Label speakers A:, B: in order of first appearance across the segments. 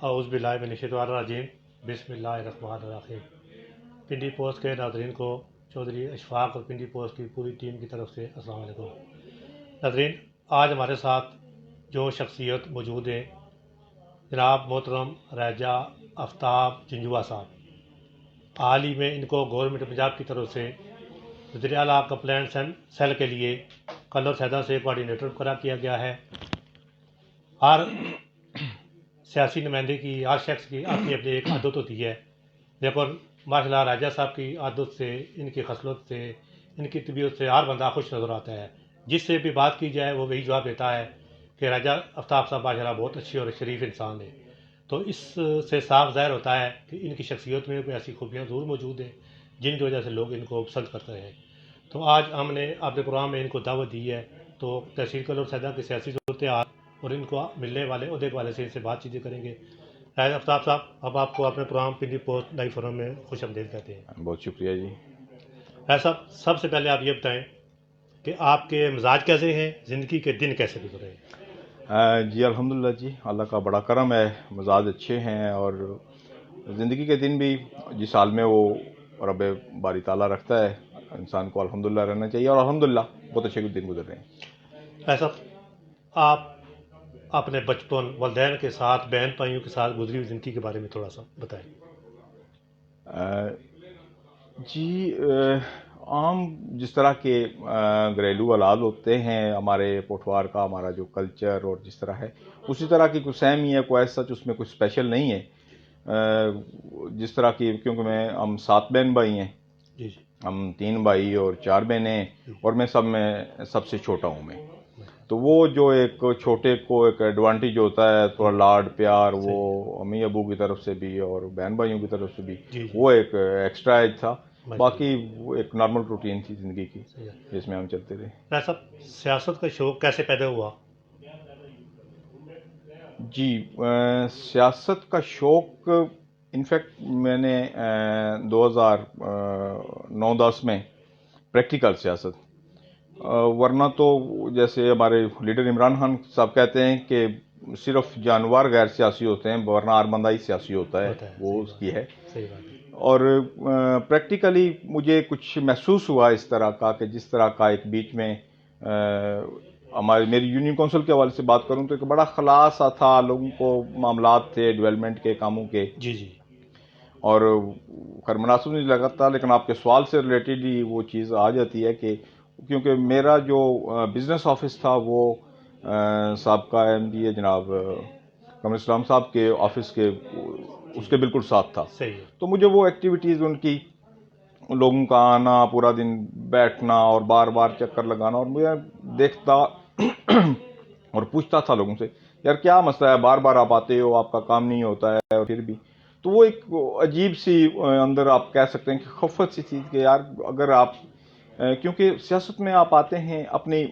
A: اعوذ باللہ من الشیطان الرجیم، بسم اللہ الرحمن الرحیم۔ پنڈی پوسٹ کے ناظرین کو چودھری اشفاق اور پنڈی پوسٹ کی پوری ٹیم کی طرف سے السلام علیکم۔ ناظرین، آج ہمارے ساتھ جو شخصیت موجود ہیں، جناب محترم ریجا آفتاب جنجوعہ صاحب۔ حال ہی میں ان کو گورنمنٹ پنجاب کی طرف سے وزیر اعلیٰ کمپلینٹ سیل کے لیے کلر سیدہ سے کوآرڈینیٹر مقرر کیا گیا ہے۔ ہر سیاسی نمائندے کی، ہر شخص کی اپنی اپنی ایک عادت ہوتی ہے، لیکن ماشاء اللہ راجہ صاحب کی عادت سے، ان کی خصلت سے، ان کی طبیعت سے ہر بندہ خوش نظر آتا ہے۔ جس سے بھی بات کی جائے وہ وہی جواب دیتا ہے کہ راجہ آفتاب صاحب ماشاء اللہ بہت اچھے اور شریف انسان ہیں۔ تو اس سے صاف ظاہر ہوتا ہے کہ ان کی شخصیت میں کوئی ایسی خوبیاں ضرور موجود ہیں جن کی وجہ سے لوگ ان کو پسند کرتے ہیں۔ تو آج ہم نے اپنے پروگرام میں ان کو دعوت دی ہے، تو تحصیل کلر سیدہ کی سیاسی صورتحال اور ان کو ملنے والے عہدے کے والے سے ان سے بات چیتیں کریں گے۔ راجہ آفتاب صاحب، اب آپ کو اپنے programme Pindi post live forum میں خوش آمدید کہتے ہیں۔
B: بہت شکریہ جی۔
A: راجہ صاحب، سب سے پہلے آپ یہ بتائیں کہ آپ کے مزاج کیسے ہیں، زندگی کے دن کیسے گزرے ہیں؟
B: جی الحمدللہ جی، اللہ کا بڑا کرم ہے، مزاج اچھے ہیں اور زندگی کے دن بھی جس حال میں وہ رب باری تعالیٰ رکھتا ہے انسان کو الحمدللہ رہنا چاہیے، اور الحمدللہ بہت اچھے دن گزر رہے ہیں۔
A: راجہ صاحب، آپ اپنے بچپن، والدین کے ساتھ، بہن بھائیوں کے ساتھ گزری ہوئی زندگی کے بارے میں تھوڑا سا بتائیں۔
B: جی عام جس طرح کے گھریلو حالات ہوتے ہیں ہمارے پوٹھوار کا، ہمارا جو کلچر اور جس طرح ہے اسی طرح کی کچھ سیم ہی ہے، کوئی ایسا اس میں کچھ اسپیشل نہیں ہے۔ جس طرح کی، کیونکہ ہم 7 بہن بھائی ہیں،
A: جی جی،
B: ہم 3 بھائی اور 4 بہنیں، اور میں سب سے چھوٹا ہوں میں۔ تو وہ جو ایک چھوٹے کو ایک ایڈوانٹیج ہوتا ہے، تھوڑا لاڈ پیار، وہ امی ابو کی طرف سے بھی اور بہن بھائیوں کی طرف سے بھی، وہ ایک ایکسٹرا ایج تھا۔ باقی وہ ایک نارمل روٹین تھی زندگی کی جس میں ہم چلتے رہے۔
A: راجہ صاحب، سیاست کا شوق کیسے پیدا ہوا؟
B: جی سیاست کا شوق انفیکٹ میں نے 2009-10 میں پریکٹیکل سیاست، ورنہ تو جیسے ہمارے لیڈر عمران خان صاحب کہتے ہیں کہ صرف جانور غیر سیاسی ہوتے ہیں، ورنہ ہر بندہ ہی سیاسی ہوتا ہے، وہ اس کی ہے۔ اور پریکٹیکلی مجھے کچھ محسوس ہوا اس طرح کا کہ جس طرح کا ایک بیچ میں میری یونین کونسل کے حوالے سے بات کروں تو ایک بڑا خلاصہ تھا، لوگوں کو معاملات تھے ڈیولپمنٹ کے کاموں کے،
A: جی جی، اور
B: خیر مناسب نہیں لگا تھا، لیکن آپ کے سوال سے ریلیٹڈ ہی وہ چیز آ جاتی ہے کہ کیونکہ میرا جو بزنس آفس تھا وہ سابقہ ایم ڈی اے جناب قمر اسلام صاحب کے آفس کے اس کے بالکل ساتھ تھا۔ تو مجھے وہ ایکٹیویٹیز ان کی، لوگوں کا آنا، پورا دن بیٹھنا اور بار بار چکر لگانا، اور مجھے دیکھتا اور پوچھتا تھا لوگوں سے، یار کیا مسئلہ ہے، بار بار آپ آتے ہو، آپ کا کام نہیں ہوتا ہے، اور پھر بھی۔ تو وہ ایک عجیب سی اندر آپ کہہ سکتے ہیں کہ خفت سی چیز کہ یار اگر آپ، کیونکہ سیاست میں آپ آتے ہیں اپنی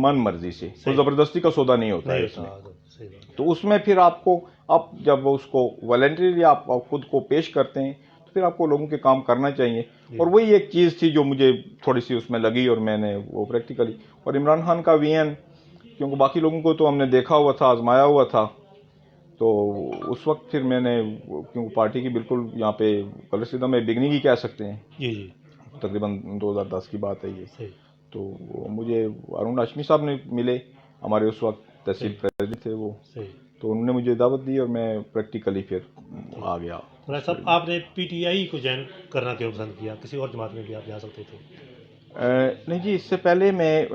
B: من مرضی سے، کوئی زبردستی کا سودا نہیں ہوتا ہے اس میں، تو اس میں پھر آپ کو، آپ جب اس کو والنٹریلی آپ خود کو پیش کرتے ہیں تو پھر آپ کو لوگوں کے کام کرنا چاہیے۔ اور وہی ایک چیز تھی جو مجھے تھوڑی سی اس میں لگی، اور میں نے وہ پریکٹیکلی، اور عمران خان کا وی این، کیونکہ باقی لوگوں کو تو ہم نے دیکھا ہوا تھا، آزمایا ہوا تھا، تو اس وقت پھر میں نے، کیونکہ پارٹی کی بالکل یہاں پہ کلر سیدہ میں بگننگ ہی کہہ سکتے ہیں،
A: جی جی،
B: تقریباً 2010 کی بات ہے یہ، تو مجھے ارون ہاشمی صاحب نے ملے، ہمارے اس وقت تحصیل پریزیڈنٹ تھے وہ، تو انہوں نے مجھے دعوت دی اور میں پریکٹیکلی پھر آ گیا۔
A: صاحب، آپ نے پی ٹی آئی کو جوائن کرنا کیوں پسند کیا؟ کسی اور جماعت میں بھی آپ جا سکتے تھے۔
B: نہیں جی، اس سے پہلے میں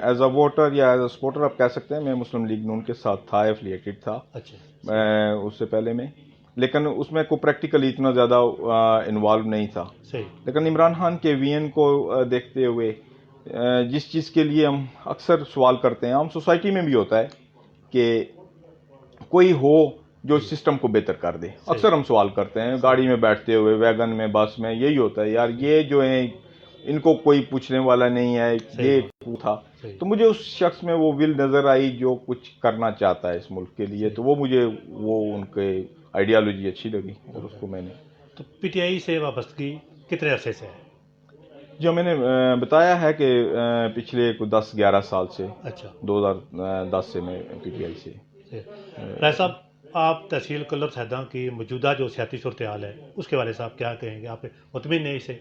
B: ایز اے ووٹر یا ایز اے سپورٹر آپ کہہ سکتے ہیں، میں مسلم لیگ نون کے ساتھ تھا، ایفلیٹڈ تھا اس سے پہلے میں، لیکن اس میں کوئی پریکٹیکلی اتنا زیادہ انوالو نہیں تھا۔ لیکن عمران خان کے وی این کو دیکھتے ہوئے، جس چیز کے لیے ہم اکثر سوال کرتے ہیں، عام سوسائٹی میں بھی ہوتا ہے کہ کوئی ہو جو سسٹم کو بہتر کر دے، اکثر ہم سوال کرتے ہیں گاڑی میں بیٹھتے ہوئے، ویگن میں، بس میں، یہی ہوتا ہے، یار یہ جو ہیں ان کو کوئی پوچھنے والا نہیں ہے، یہ تھا۔ تو مجھے اس شخص میں وہ ول نظر آئی جو کچھ کرنا چاہتا ہے اس ملک کے لیے، تو وہ مجھے وہ ان کے آئیڈیالوجی اچھی لگی، اور اس کو میں نے۔
A: تو پی ٹی آئی سے وابستگی کتنے عرصے سے ہے؟
B: جو میں نے بتایا ہے کہ پچھلے 10-11 سال سے، 2010 سے میں پی ٹی آئی سے۔
A: راج صاحب، آپ تحصیل کلر سیداں کی موجودہ جو سیاسی صورتحال ہے اس کے بارے سے آپ کیا کہیں گے؟ آپ مطمئن ہیں اسے؟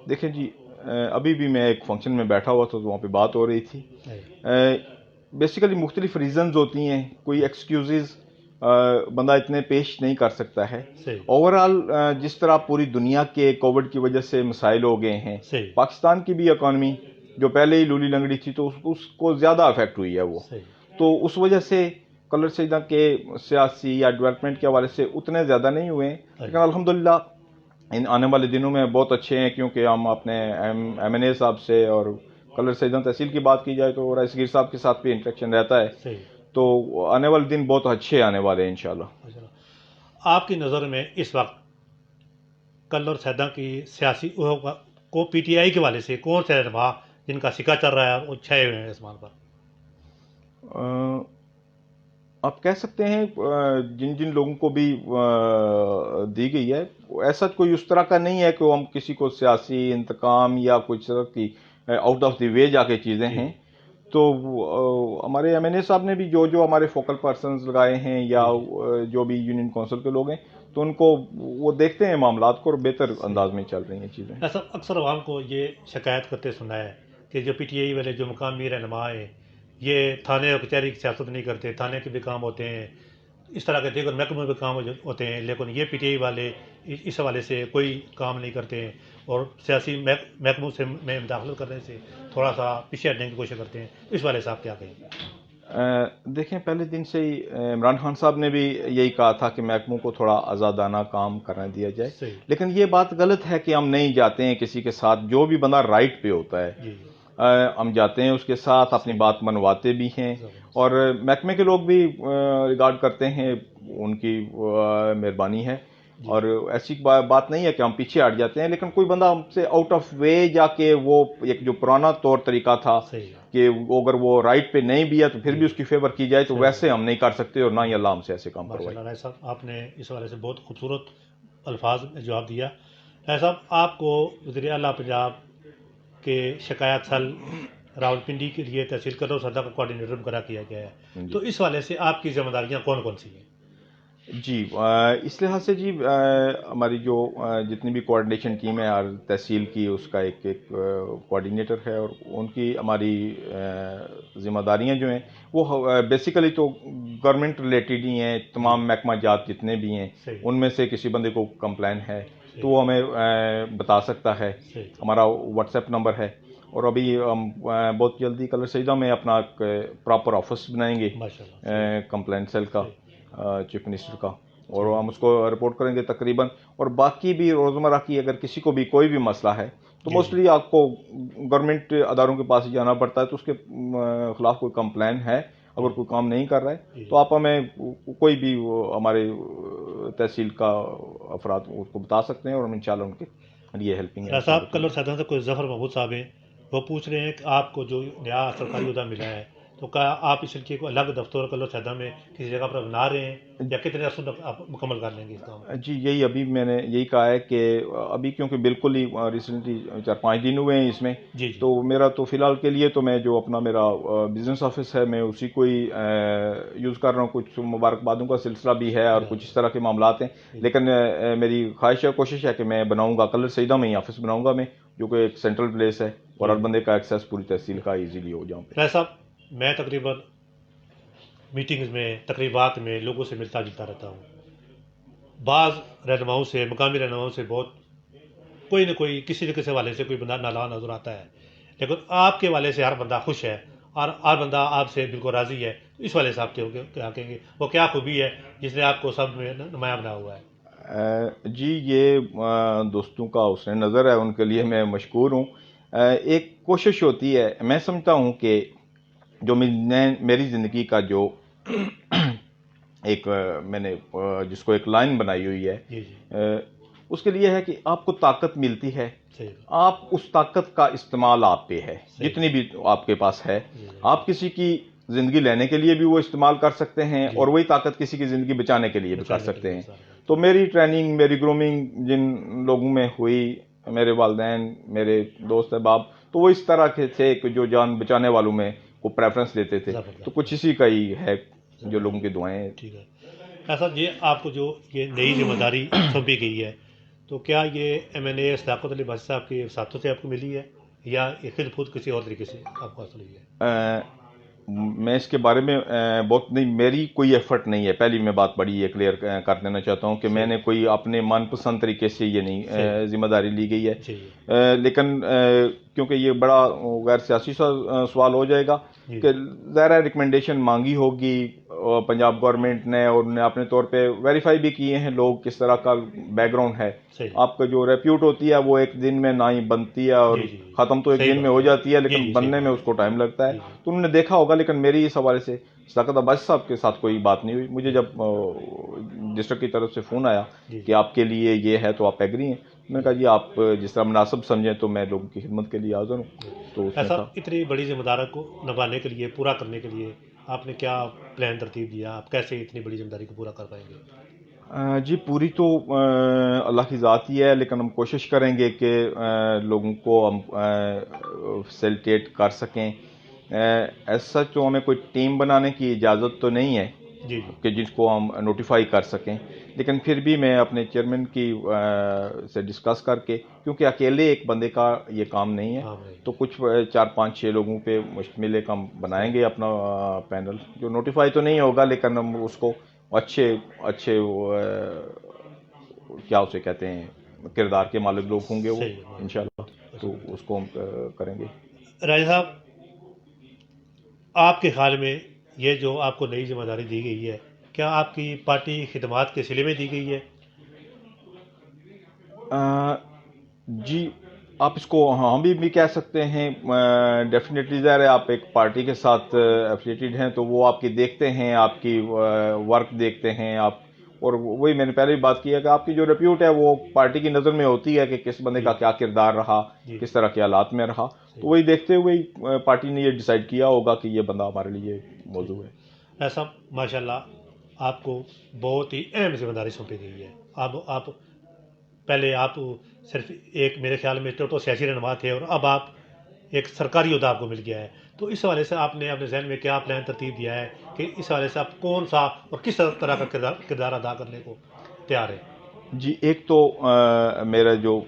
B: دیکھیں جی، ابھی بھی میں ایک فنکشن میں بیٹھا ہوا تھا تو وہاں پہ بات ہو رہی تھی. بیسیکلی مختلف ریزنز ہوتی ہیں، کوئی ایکسکیوزز بندہ اتنے پیش نہیں کر سکتا ہے. اوورآل جس طرح پوری دنیا کے کووڈ کی وجہ سے مسائل ہو گئے ہیں، پاکستان کی بھی اکانومی جو پہلے ہی لولی لنگڑی تھی تو اس کو زیادہ افیکٹ ہوئی ہے وہ. تو اس وجہ سے کلر سیدہ کے سیاسی یا ڈیولپمنٹ کے حوالے سے اتنے زیادہ نہیں ہوئے ہیں، لیکن الحمدللہ ان آنے والے دنوں میں بہت اچھے ہیں، کیونکہ ہم اپنے ایم این اے صاحب سے اور کلر سیدہ تحصیل کی بات کی جائے تو رئیس گیر صاحب کے ساتھ بھی انٹریکشن رہتا ہے. تو آنے والے دن بہت اچھے آنے والے ہیں انشاءاللہ.
A: آپ کی نظر میں اس وقت کلر سیدہ کی سیاسی کو پی ٹی آئی کے والے سے کون سے رہنما جن کا سکہ چل رہا ہے وہ چھائے ہوئے ہیں آسمان پر؟
B: آپ کہہ سکتے ہیں جن جن لوگوں کو بھی دی گئی ہے، ایسا کوئی اس طرح کا نہیں ہے کہ ہم کسی کو سیاسی انتقام یا کچھ طرح کی آؤٹ آف دی وے جا کے چیزیں ہیں. تو ہمارے ایم این اے صاحب نے بھی جو ہمارے فوکل پرسنز لگائے ہیں یا جو بھی یونین کونسل کے لوگ ہیں تو ان کو وہ دیکھتے ہیں معاملات کو اور بہتر انداز میں چل رہی ہیں چیزیں.
A: ایسا اکثر عوام کو یہ شکایت کرتے سنا ہے کہ جو پی ٹی آئی والے جو مقامی رہنما ہیں یہ تھانے اور کچہری کی سیاست نہیں کرتے، تھانے کے بھی کام ہوتے ہیں، اس طرح کے دیگر محکموں کے کام ہوتے ہیں، لیکن یہ پی ٹی آئی والے اس حوالے سے کوئی کام نہیں کرتے ہیں اور سیاسی محکموں سے میں مداخلت کرنے سے تھوڑا سا پیچھے ہٹنے کی کوشش کرتے ہیں. اس والے سے آپ کیا کہیں گے؟
B: دیکھیں پہلے دن سے ہی عمران خان صاحب نے بھی یہی کہا تھا کہ محکموں کو تھوڑا آزادانہ کام کرنے دیا جائے، لیکن یہ بات غلط ہے کہ ہم نہیں جاتے ہیں کسی کے ساتھ. جو بھی بندہ رائٹ پہ ہوتا ہے ہم جاتے ہیں اس کے ساتھ، اپنی بات منواتے بھی ہیں اور محکمے کے لوگ بھی ریگارڈ کرتے ہیں، ان کی مہربانی ہے. اور ایسی بات نہیں ہے کہ ہم پیچھے ہٹ جاتے ہیں، لیکن کوئی بندہ ہم سے آؤٹ آف وے جا کے وہ ایک جو پرانا طور طریقہ تھا کہ اگر وہ رائٹ پہ نہیں بھی ہے تو پھر بھی اس کی فیور کی جائے، تو ویسے ہم نہیں کر سکتے اور نہ ہی اللہ ہم سے ایسے کام کروائے.
A: رائے صاحب آپ نے اس حوالے سے بہت خوبصورت الفاظ میں جواب دیا. رائے صاحب آپ کو وزیر اعلیٰ پنجاب کے شکایت حل راولپنڈی کے لیے تحصیل کلر سیدہ کا کوآرڈینیٹر مقرر کیا گیا ہے، تو اس حوالے سے آپ کی ذمہ داریاں کون کون سی ہیں؟
B: جی اس لحاظ سے جی ہماری جو جتنی بھی کوآرڈینیشن ٹیم ہے ہر تحصیل کی اس کا ایک کوآرڈینیٹر ہے اور ان کی ہماری ذمہ داریاں جو ہیں وہ بیسیکلی تو گورنمنٹ ریلیٹڈ ہی ہیں. تمام محکمہ جات جتنے بھی ہیں ان میں سے کسی بندے کو کمپلین ہے تو وہ ہمیں بتا سکتا ہے. ہمارا واٹس ایپ نمبر ہے اور ابھی ہم بہت جلدی کلر سیدہ میں اپنا ایک پراپر آفس بنائیں گے کمپلین سیل کا چیف منسٹر کا، اور ہم اس کو رپورٹ کریں گے تقریباً. اور باقی بھی روزمرہ کی اگر کسی کو بھی کوئی بھی مسئلہ ہے تو موسٹلی آپ کو گورنمنٹ اداروں کے پاس ہی جانا پڑتا ہے. تو اس کے خلاف کوئی کمپلین ہے، اگر کوئی کام نہیں کر رہا ہے تو آپ ہمیں کوئی بھی ہمارے تحصیل کا افراد اس کو بتا سکتے ہیں اور ہم انشاءاللہ ان کے لیے ہیلپنگ ہے.
A: صاحب کلر سیدہ سے کوئی ظفر محمود صاحب ہیں، وہ پوچھ رہے ہیں کہ آپ کو جو نیا سرکاری عہدہ ملا ہے تو کیا آپ اس کے کو الگ دفتر کلر سیدہ میں کسی جگہ پر بنا رہے ہیں یا کتنے عرصے تک آپ مکمل کر لیں گے اس کام؟
B: جی یہی ابھی میں نے یہی کہا ہے کہ ابھی کیونکہ بالکل ہی ریسنٹلی 4-5 دن ہوئے ہیں اس میں، تو میرا تو فی الحال کے لیے تو میں جو اپنا میرا بزنس آفس ہے میں اسی کو ہی یوز کر رہا ہوں. کچھ مبارکبادوں کا سلسلہ بھی ہے اور کچھ اس طرح کے معاملات ہیں، لیکن میری خواہش ہے کوشش ہے کہ میں بناؤں گا کلر سیدہ میں ہی آفس بناؤں گا میں، جو کہ ایک سینٹرل پلیس ہے اور ہر بندے کا ایکسیس پوری تحصیل کا ایزیلی ہو جاؤں.
A: رائے صاحب میں تقریباً میٹنگز میں تقریبات میں لوگوں سے ملتا جلتا رہتا ہوں. بعض رہنماؤں سے مقامی رہنماؤں سے بہت کوئی نہ کوئی کسی نہ کسی حوالے سے کوئی بندہ نالاں نظر آتا ہے، لیکن آپ کے حوالے سے ہر بندہ خوش ہے اور ہر بندہ آپ سے بالکل راضی ہے. اس والے سے آپ کیا کہیں گے؟ وہ کیا خوبی ہے جس نے آپ کو سب میں نمایاں بنا ہوا ہے؟
B: جی یہ دوستوں کا حسن نظر ہے، ان کے لیے میں مشکور ہوں. ایک کوشش ہوتی ہے، میں سمجھتا ہوں کہ جو میری زندگی کا جو ایک میں نے جس کو ایک لائن بنائی ہوئی ہے اس کے لیے ہے کہ آپ کو طاقت ملتی ہے، آپ اس طاقت کا استعمال آپ پہ ہے، جتنی بھی آپ کے پاس ہے. آپ کسی کی زندگی لینے کے لیے بھی وہ استعمال کر سکتے ہیں اور وہی طاقت کسی کی زندگی بچانے کے لیے بھی کر سکتے ہیں. تو میری ٹریننگ میری گرومنگ جن لوگوں میں ہوئی، میرے والدین میرے دوست احباب، تو وہ اس طرح کے تھے کہ جو جان بچانے والوں میں کو پریفرنس دیتے تھے. تو کچھ اسی کا ہی ہے جو لوگوں کی دعائیں ہیں.
A: ٹھیک ہے. صاحب یہ آپ کو جو یہ نئی ذمہ داری سونپی گئی ہے تو کیا یہ ایم این اے صداقت علی بخش صاحب کے ساتھوں سے آپ کو ملی ہے یا خود خود کسی اور طریقے سے آپ کو حاصل ہوئی ہے؟
B: میں اس کے بارے میں بہت نہیں، میری کوئی ایفرٹ نہیں ہے. پہلی میں بات بڑی یہ کلیئر کر دینا چاہتا ہوں کہ میں نے کوئی اپنے من پسند طریقے سے یہ نہیں ذمہ داری لی گئی ہے. لیکن کیونکہ یہ بڑا غیر سیاسی سوال ہو جائے گا کہ ظاہر ریکمنڈیشن مانگی ہوگی پنجاب گورنمنٹ نے، اور انہوں نے اپنے طور پہ ویریفائی بھی کیے ہیں لوگ کس طرح کا بیک گراؤنڈ ہے. آپ کا جو ریپیوٹ ہوتی ہے وہ ایک دن میں نہ ہی بنتی ہے، اور ختم تو ایک دن میں ہو جاتی ہے، لیکن بننے میں اس کو ٹائم لگتا ہے. تو انہوں نے دیکھا ہوگا، لیکن میری اس حوالے سے صداقت عباس صاحب کے ساتھ کوئی بات نہیں ہوئی. مجھے جب ڈسٹرکٹ کی طرف سے فون آیا کہ آپ کے لیے یہ ہے تو آپ ایگری ہیں، میں نے کہا جی آپ جس طرح مناسب سمجھیں تو میں لوگوں کی خدمت کے لیے حاضر ہوں. تو
A: ایسا اتنی بڑی ذمہ داری کو نبھانے کے لیے، پورا کرنے کے لیے آپ نے کیا پلان ترتیب دیا؟ آپ کیسے اتنی بڑی ذمہ داری کو پورا کر پائیں گے؟
B: جی پوری تو اللہ کی ذات ہی ہے، لیکن ہم کوشش کریں گے کہ لوگوں کو ہم فیسیلیٹیٹ کر سکیں. ایسا تو ہمیں کوئی ٹیم بنانے کی اجازت تو نہیں ہے کہ جس کو ہم نوٹیفائی کر سکیں، لیکن پھر بھی میں اپنے چیئرمین کی سے ڈسکس کر کے، کیونکہ اکیلے ایک بندے کا یہ کام نہیں ہے، تو کچھ 4-5-6 لوگوں پہ مشتمل ایک ہم بنائیں گے اپنا پینل، جو نوٹیفائی تو نہیں ہوگا لیکن ہم اس کو اچھے کیا اسے کہتے ہیں کردار کے مالک لوگ ہوں گے وہ انشاءاللہ، تو اس کو ہم کریں گے.
A: راجہ صاحب، آپ کے خیال میں یہ جو آپ کو نئی ذمہ داری دی گئی ہے، کیا آپ کی پارٹی خدمات کے سلے میں دی گئی ہے؟
B: جی آپ اس کو ہم بھی کہہ سکتے ہیں. ڈیفینیٹلی ظاہر ہے آپ ایک پارٹی کے ساتھ ایفیلیٹڈ ہیں تو وہ آپ کی دیکھتے ہیں، آپ کی ورک دیکھتے ہیں آپ، اور وہی میں نے پہلے بھی بات کی ہے کہ آپ کی جو ریپیوٹ ہے وہ پارٹی کی نظر میں ہوتی ہے کہ کس بندے کا کیا کردار رہا، کس طرح کے حالات میں رہا. تو وہی دیکھتے ہوئے پارٹی نے یہ ڈیسائیڈ کیا ہوگا کہ یہ بندہ ہمارے لیے موضوع ہے.
A: ایسا ماشاءاللہ آپ کو بہت ہی اہم ذمہ داری سونپی گئی ہے. اب آپ پہلے آپ صرف ایک میرے خیال میں تو سیاسی رہنما تھے، اور اب آپ ایک سرکاری عہدہ آپ کو مل گیا ہے. تو اس حوالے سے آپ نے اپنے ذہن میں کیا پلان ترتیب دیا ہے کہ اس حوالے سے آپ کون سا اور کس طرح کا کردار ادا کرنے کو تیار ہے؟
B: جی ایک تو میرا جو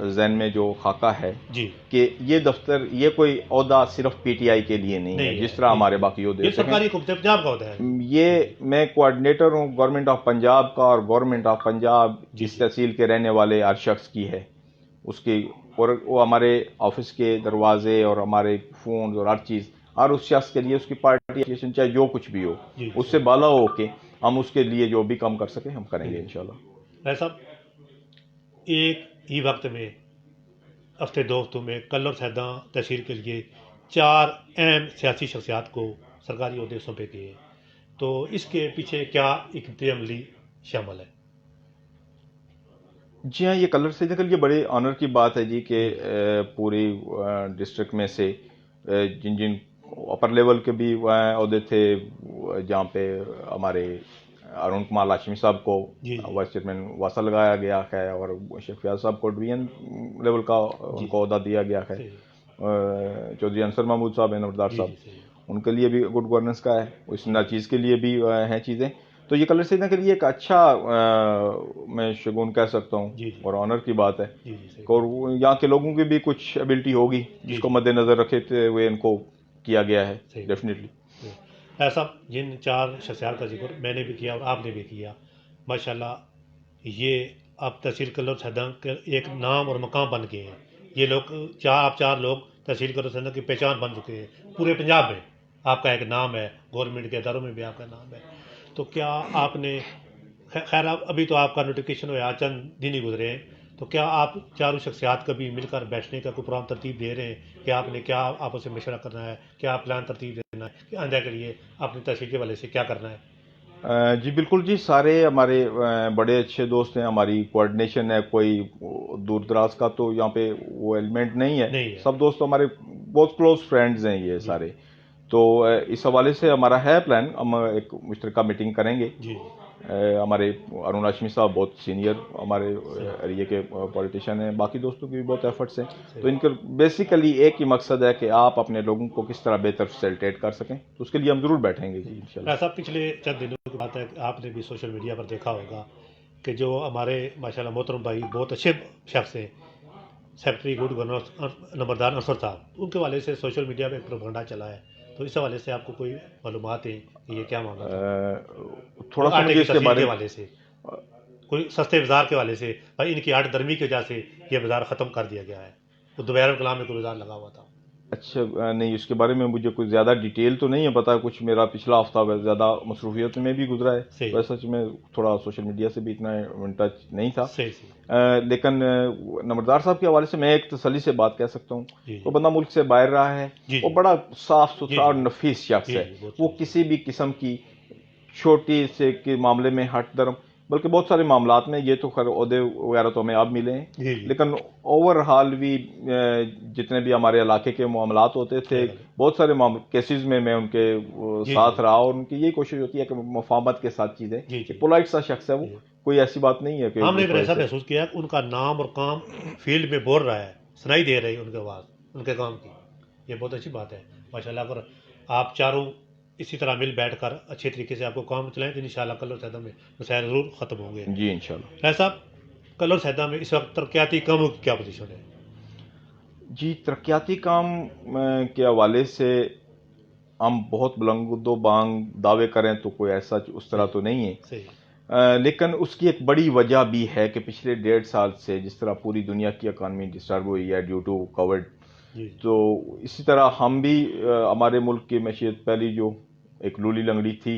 B: ذہن میں جو خاکہ ہے کہ یہ دفتر، یہ کوئی عہدہ صرف پی ٹی آئی کے لیے نہیں ہے جس طرح ہمارے باقی عہدے،
A: یہ سرکاری حکومت پنجاب کا عہدہ ہے.
B: یہ میں کوآرڈینیٹر ہوں گورنمنٹ آف پنجاب کا، اور گورنمنٹ آف پنجاب جس تحصیل کے رہنے والے ہر شخص کی ہے اس کی، اور وہ ہمارے آفس کے دروازے اور ہمارے فونز اور ہر چیز ہر اس شخص کے لیے اس کی پارٹی ایفیلیشن چاہے جو کچھ بھی ہو اس سے بالا ہو کے ہم اس کے لیے جو بھی کام کر سکیں ہم کریں گے انشاءاللہ.
A: بھائی صاحب، ایک ہی وقت میں ہفتے 2 ہفتوں میں کلر سیداں تحصیل کے لیے 4 اہم سیاسی شخصیات کو سرکاری عہدے سونپے گئے ہیں، تو اس کے پیچھے کیا حکمت عملی شامل ہے؟
B: جی ہاں، یہ کلر سے نکل یہ بڑے آنر کی بات ہے جی کہ پوری ڈسٹرکٹ میں سے جن اپر لیول کے بھی عہدے تھے، جہاں پہ ہمارے ارون کمار ہاشمی صاحب کو وائس چیئرمین واسا لگایا گیا ہے، اور شیخ فیاض صاحب کو ڈویژن لیول کا ان کو عہدہ دیا گیا ہے. چودھری انصر محمود صاحب ہیں، نمبردار صاحب، ان کے لیے بھی گڈ گورننس کا ہے، اس چیز کے لیے بھی ہیں چیزیں. تو یہ کلر سیدنا کے لیے ایک اچھا میں شگون کہہ سکتا ہوں اور آنر کی بات ہے، اور یہاں کے لوگوں کی بھی کچھ ایبلٹی ہوگی جس کو مد نظر رکھتے ہوئے ان کو کیا گیا ہے. ڈیفینیٹلی
A: ایسا جن 4 شخصیات کا ذکر میں نے بھی کیا اور آپ نے بھی کیا، ماشاءاللہ یہ اب تحصیل کلر سیداں کے ایک نام اور مقام بن گئے ہیں. یہ لوگ آپ 4 لوگ تحصیل کلر سیداں کی پہچان بن چکے ہیں پورے پنجاب میں. آپ کا ایک نام ہے، گورنمنٹ کے اداروں میں بھی آپ کا نام ہے. تو کیا آپ نے، خیر ابھی تو آپ کا نوٹیفکیشن ہوا چند دن ہی گزرے ہیں، تو کیا آپ 4 شخصیات کبھی مل کر بیٹھنے کا کوئی پروگرام ترتیب دے رہے ہیں کہ آپ نے کیا آپس میں مشورہ کرنا ہے، کیا پلان ترتیب دینا ہے کہ آئندہ کے لیے اپنی تحصیل کے والے سے کیا کرنا ہے؟
B: جی بالکل جی، سارے ہمارے بڑے اچھے دوست ہیں، ہماری کوآرڈینیشن ہے، کوئی دور دراز کا تو یہاں پہ وہ ایلیمنٹ نہیں ہے. سب دوست ہمارے بہت کلوز فرینڈز ہیں یہ سارے. تو اس حوالے سے ہمارا ہے پلان، ہم ایک مشترکہ میٹنگ کریں گے ہمارے ارون ہاشمی صاحب بہت سینئر ہمارے ایریے کے پولیٹیشین ہیں, باقی دوستوں کی بھی بہت ایفرٹس ہیں. تو ان کا بیسیکلی ایک ہی مقصد ہے کہ آپ اپنے لوگوں کو کس طرح بہتر فیسیلیٹیٹ کر سکیں, تو اس کے لیے ہم ضرور بیٹھیں گے جی انشاءاللہ.
A: ایسا پچھلے چند دنوں کی بات ہے کہ آپ نے بھی سوشل میڈیا پر دیکھا ہوگا کہ جو ہمارے ماشاءاللہ محترم بھائی بہت اچھے شخص ہیں, سیکرٹری گڈ گورننس نمبردار انصر صاحب, ان کے حوالے سے سوشل میڈیا پہ ایک پروپیگنڈا چلا ہے, تو اس حوالے سے آپ کو کوئی معلومات ہیں کہ یہ کیا معاملہ تھا؟
B: تھوڑا سا
A: آٹے
B: مجھے
A: کی
B: اس کے
A: تسہیل
B: بارے
A: کے
B: میں
A: حوالے سے, کوئی سستے بازار کے حوالے سے, بھائی ان کی آٹھ درمی کی وجہ سے یہ بازار ختم کر دیا گیا ہے, تو دوبارہ الکلام میں کوئی بازار لگا ہوا تھا.
B: اچھا نہیں, اس کے بارے میں مجھے کوئی زیادہ ڈیٹیل تو نہیں ہے پتا, کچھ میرا پچھلا ہفتہ زیادہ مصروفیت میں بھی گزرا ہے,
A: صحیح.
B: ویسے سچ میں تھوڑا سوشل میڈیا سے بھی اتنا ان ٹچ نہیں تھا.
A: صحیح.
B: لیکن نمبردار صاحب کے حوالے سے میں ایک تسلی سے بات کہہ سکتا ہوں,
A: جی.
B: وہ بندہ ملک سے باہر رہا ہے,
A: جی.
B: وہ بڑا صاف ستھرا
A: جی.
B: اور نفیس شخص
A: جی.
B: ہے,
A: بہت
B: وہ
A: صحیح.
B: کسی بھی قسم کی چھوٹی سے کے معاملے میں ہٹ درم, بلکہ بہت سارے معاملات میں, یہ تو خیر عہدے وغیرہ تو ہمیں اب ملے ہیں,
A: جی. جی.
B: لیکن اوور ہال بھی جتنے بھی ہمارے علاقے کے معاملات ہوتے تھے, بہت سارے کیسز میں ان کے ساتھ رہا, اور ان کی یہی کوشش ہوتی ہے کہ مفاہمت کے ساتھ چیزیں, پولائٹ سا شخص ہے وہ, کوئی ایسی بات نہیں ہے کہ
A: ہم نے بھی ایسا محسوس کیا کہ ان کا نام اور کام فیلڈ میں بول رہا ہے, سنائی دے رہی ہے ان کے آواز, ان کے کام کی, یہ بہت اچھی بات ہے ماشاءاللہ. اگر آپ چاروں اسی طرح مل بیٹھ کر اچھے طریقے سے آپ کو کام چلائیں تو انشاءاللہ کل اور سیدہ میں مسائل ضرور ختم ہوں گے.
B: جی انشاءاللہ.
A: ایسا کل اور سیدہ میں اس وقت ترقیاتی کاموں کی کیا پوزیشن ہے؟
B: جی ترقیاتی کام کے حوالے سے ہم بہت بلند و بانگ دعوے کریں تو کوئی ایسا اس طرح تو نہیں ہے.
A: صحیح.
B: لیکن اس کی ایک بڑی وجہ بھی ہے کہ پچھلے 1.5 سال سے جس طرح پوری دنیا کی اکانومی ڈسٹرب ہوئی ہے ڈیو ٹو کووڈ, تو اسی طرح ہم بھی ہمارے ملک کی معیشت پہلی جو ایک لولی لنگڑی تھی,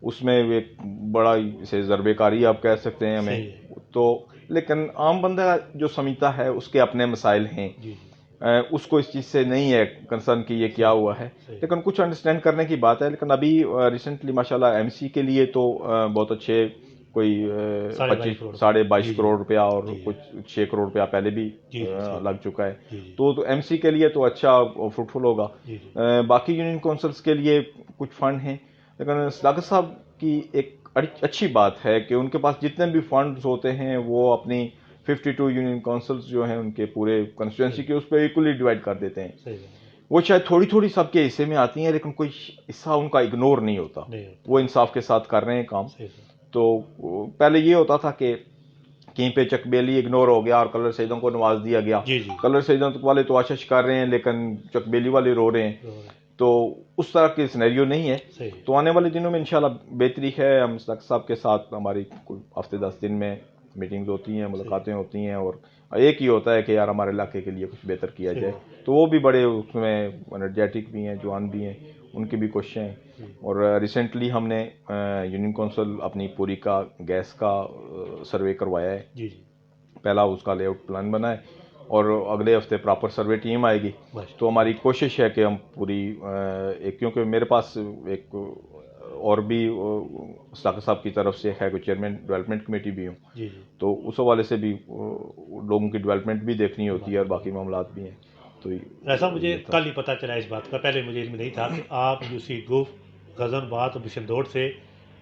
B: اس میں ایک بڑا اسے ضربے کاری آپ کہہ سکتے ہیں ہمیں. تو لیکن عام بندہ جو سمجھتا ہے اس کے اپنے مسائل ہیں, اس کو اس چیز سے نہیں ہے کنسرن کہ یہ کیا ہوا ہے, لیکن کچھ انڈرسٹینڈ کرنے کی بات ہے. لیکن ابھی ریسنٹلی ماشاءاللہ ایم سی کے لیے تو بہت اچھے کوئی 22.5 کروڑ روپیہ اور کچھ 6 کروڑ روپیہ پہلے بھی لگ چکا ہے, تو ایم سی کے لیے تو اچھا فروٹفل ہوگا. باقی یونین کونسلز کے لیے کچھ فنڈ ہیں, لیکن صداقت صاحب کی ایک اچھی بات ہے کہ ان کے پاس جتنے بھی فنڈز ہوتے ہیں وہ اپنی 52 یونین کونسلز جو ہیں ان کے پورے کنسٹیٹوئنسی کے اس پہ ایکولی ڈیوائڈ کر دیتے ہیں. وہ شاید تھوڑی تھوڑی سب کے حصے میں آتی ہیں, لیکن کوئی حصہ ان کا اگنور نہیں ہوتا, وہ انصاف کے ساتھ کر رہے ہیں کام. تو پہلے یہ ہوتا تھا کہ کہیں پہ چک بیلی اگنور ہو گیا اور کلر سیدوں کو نواز دیا گیا, کلر سیدوں والے تو آشش کر رہے ہیں لیکن چک بیلی والے رو رہے ہیں, تو اس طرح کے سینیریو نہیں ہے. تو آنے والے دنوں میں انشاءاللہ بہتری ہے. ہم صداقت صاحب کے ساتھ ہماری کوئی ہفتے 10 دن میں میٹنگز ہوتی ہیں, ملاقاتیں ہوتی ہیں, اور ایک ہی ہوتا ہے کہ یار ہمارے علاقے کے لیے کچھ بہتر کیا جائے. تو وہ بھی بڑے اس میں انرجیٹک بھی ہیں, جوان بھی ہیں, ان کی بھی کوششیں ہیں. اور ریسنٹلی ہم نے یونین کونسل اپنی پوری کا گیس کا سروے کروایا ہے, پہلا اس کا لے آؤٹ پلان بنا ہے, اور اگلے ہفتے پراپر سروے ٹیم آئے گی. تو ہماری کوشش ہے کہ ہم پوری کیونکہ میرے پاس ایک اور بھی صداقت صاحب کی طرف سے ہے کوئی چیئرمین ڈیولپمنٹ کمیٹی بھی ہوں, تو اس حوالے سے بھی لوگوں کی ڈیولپمنٹ بھی دیکھنی ہوتی ہے اور باقی معاملات بھی ہیں. تو
A: ایسا مجھے کل ہی پتہ چلا اس بات کا, پہلے مجھے علم نہیں تھا کہ آپ یو سی گوف غزن بات اور مشن دوڑ سے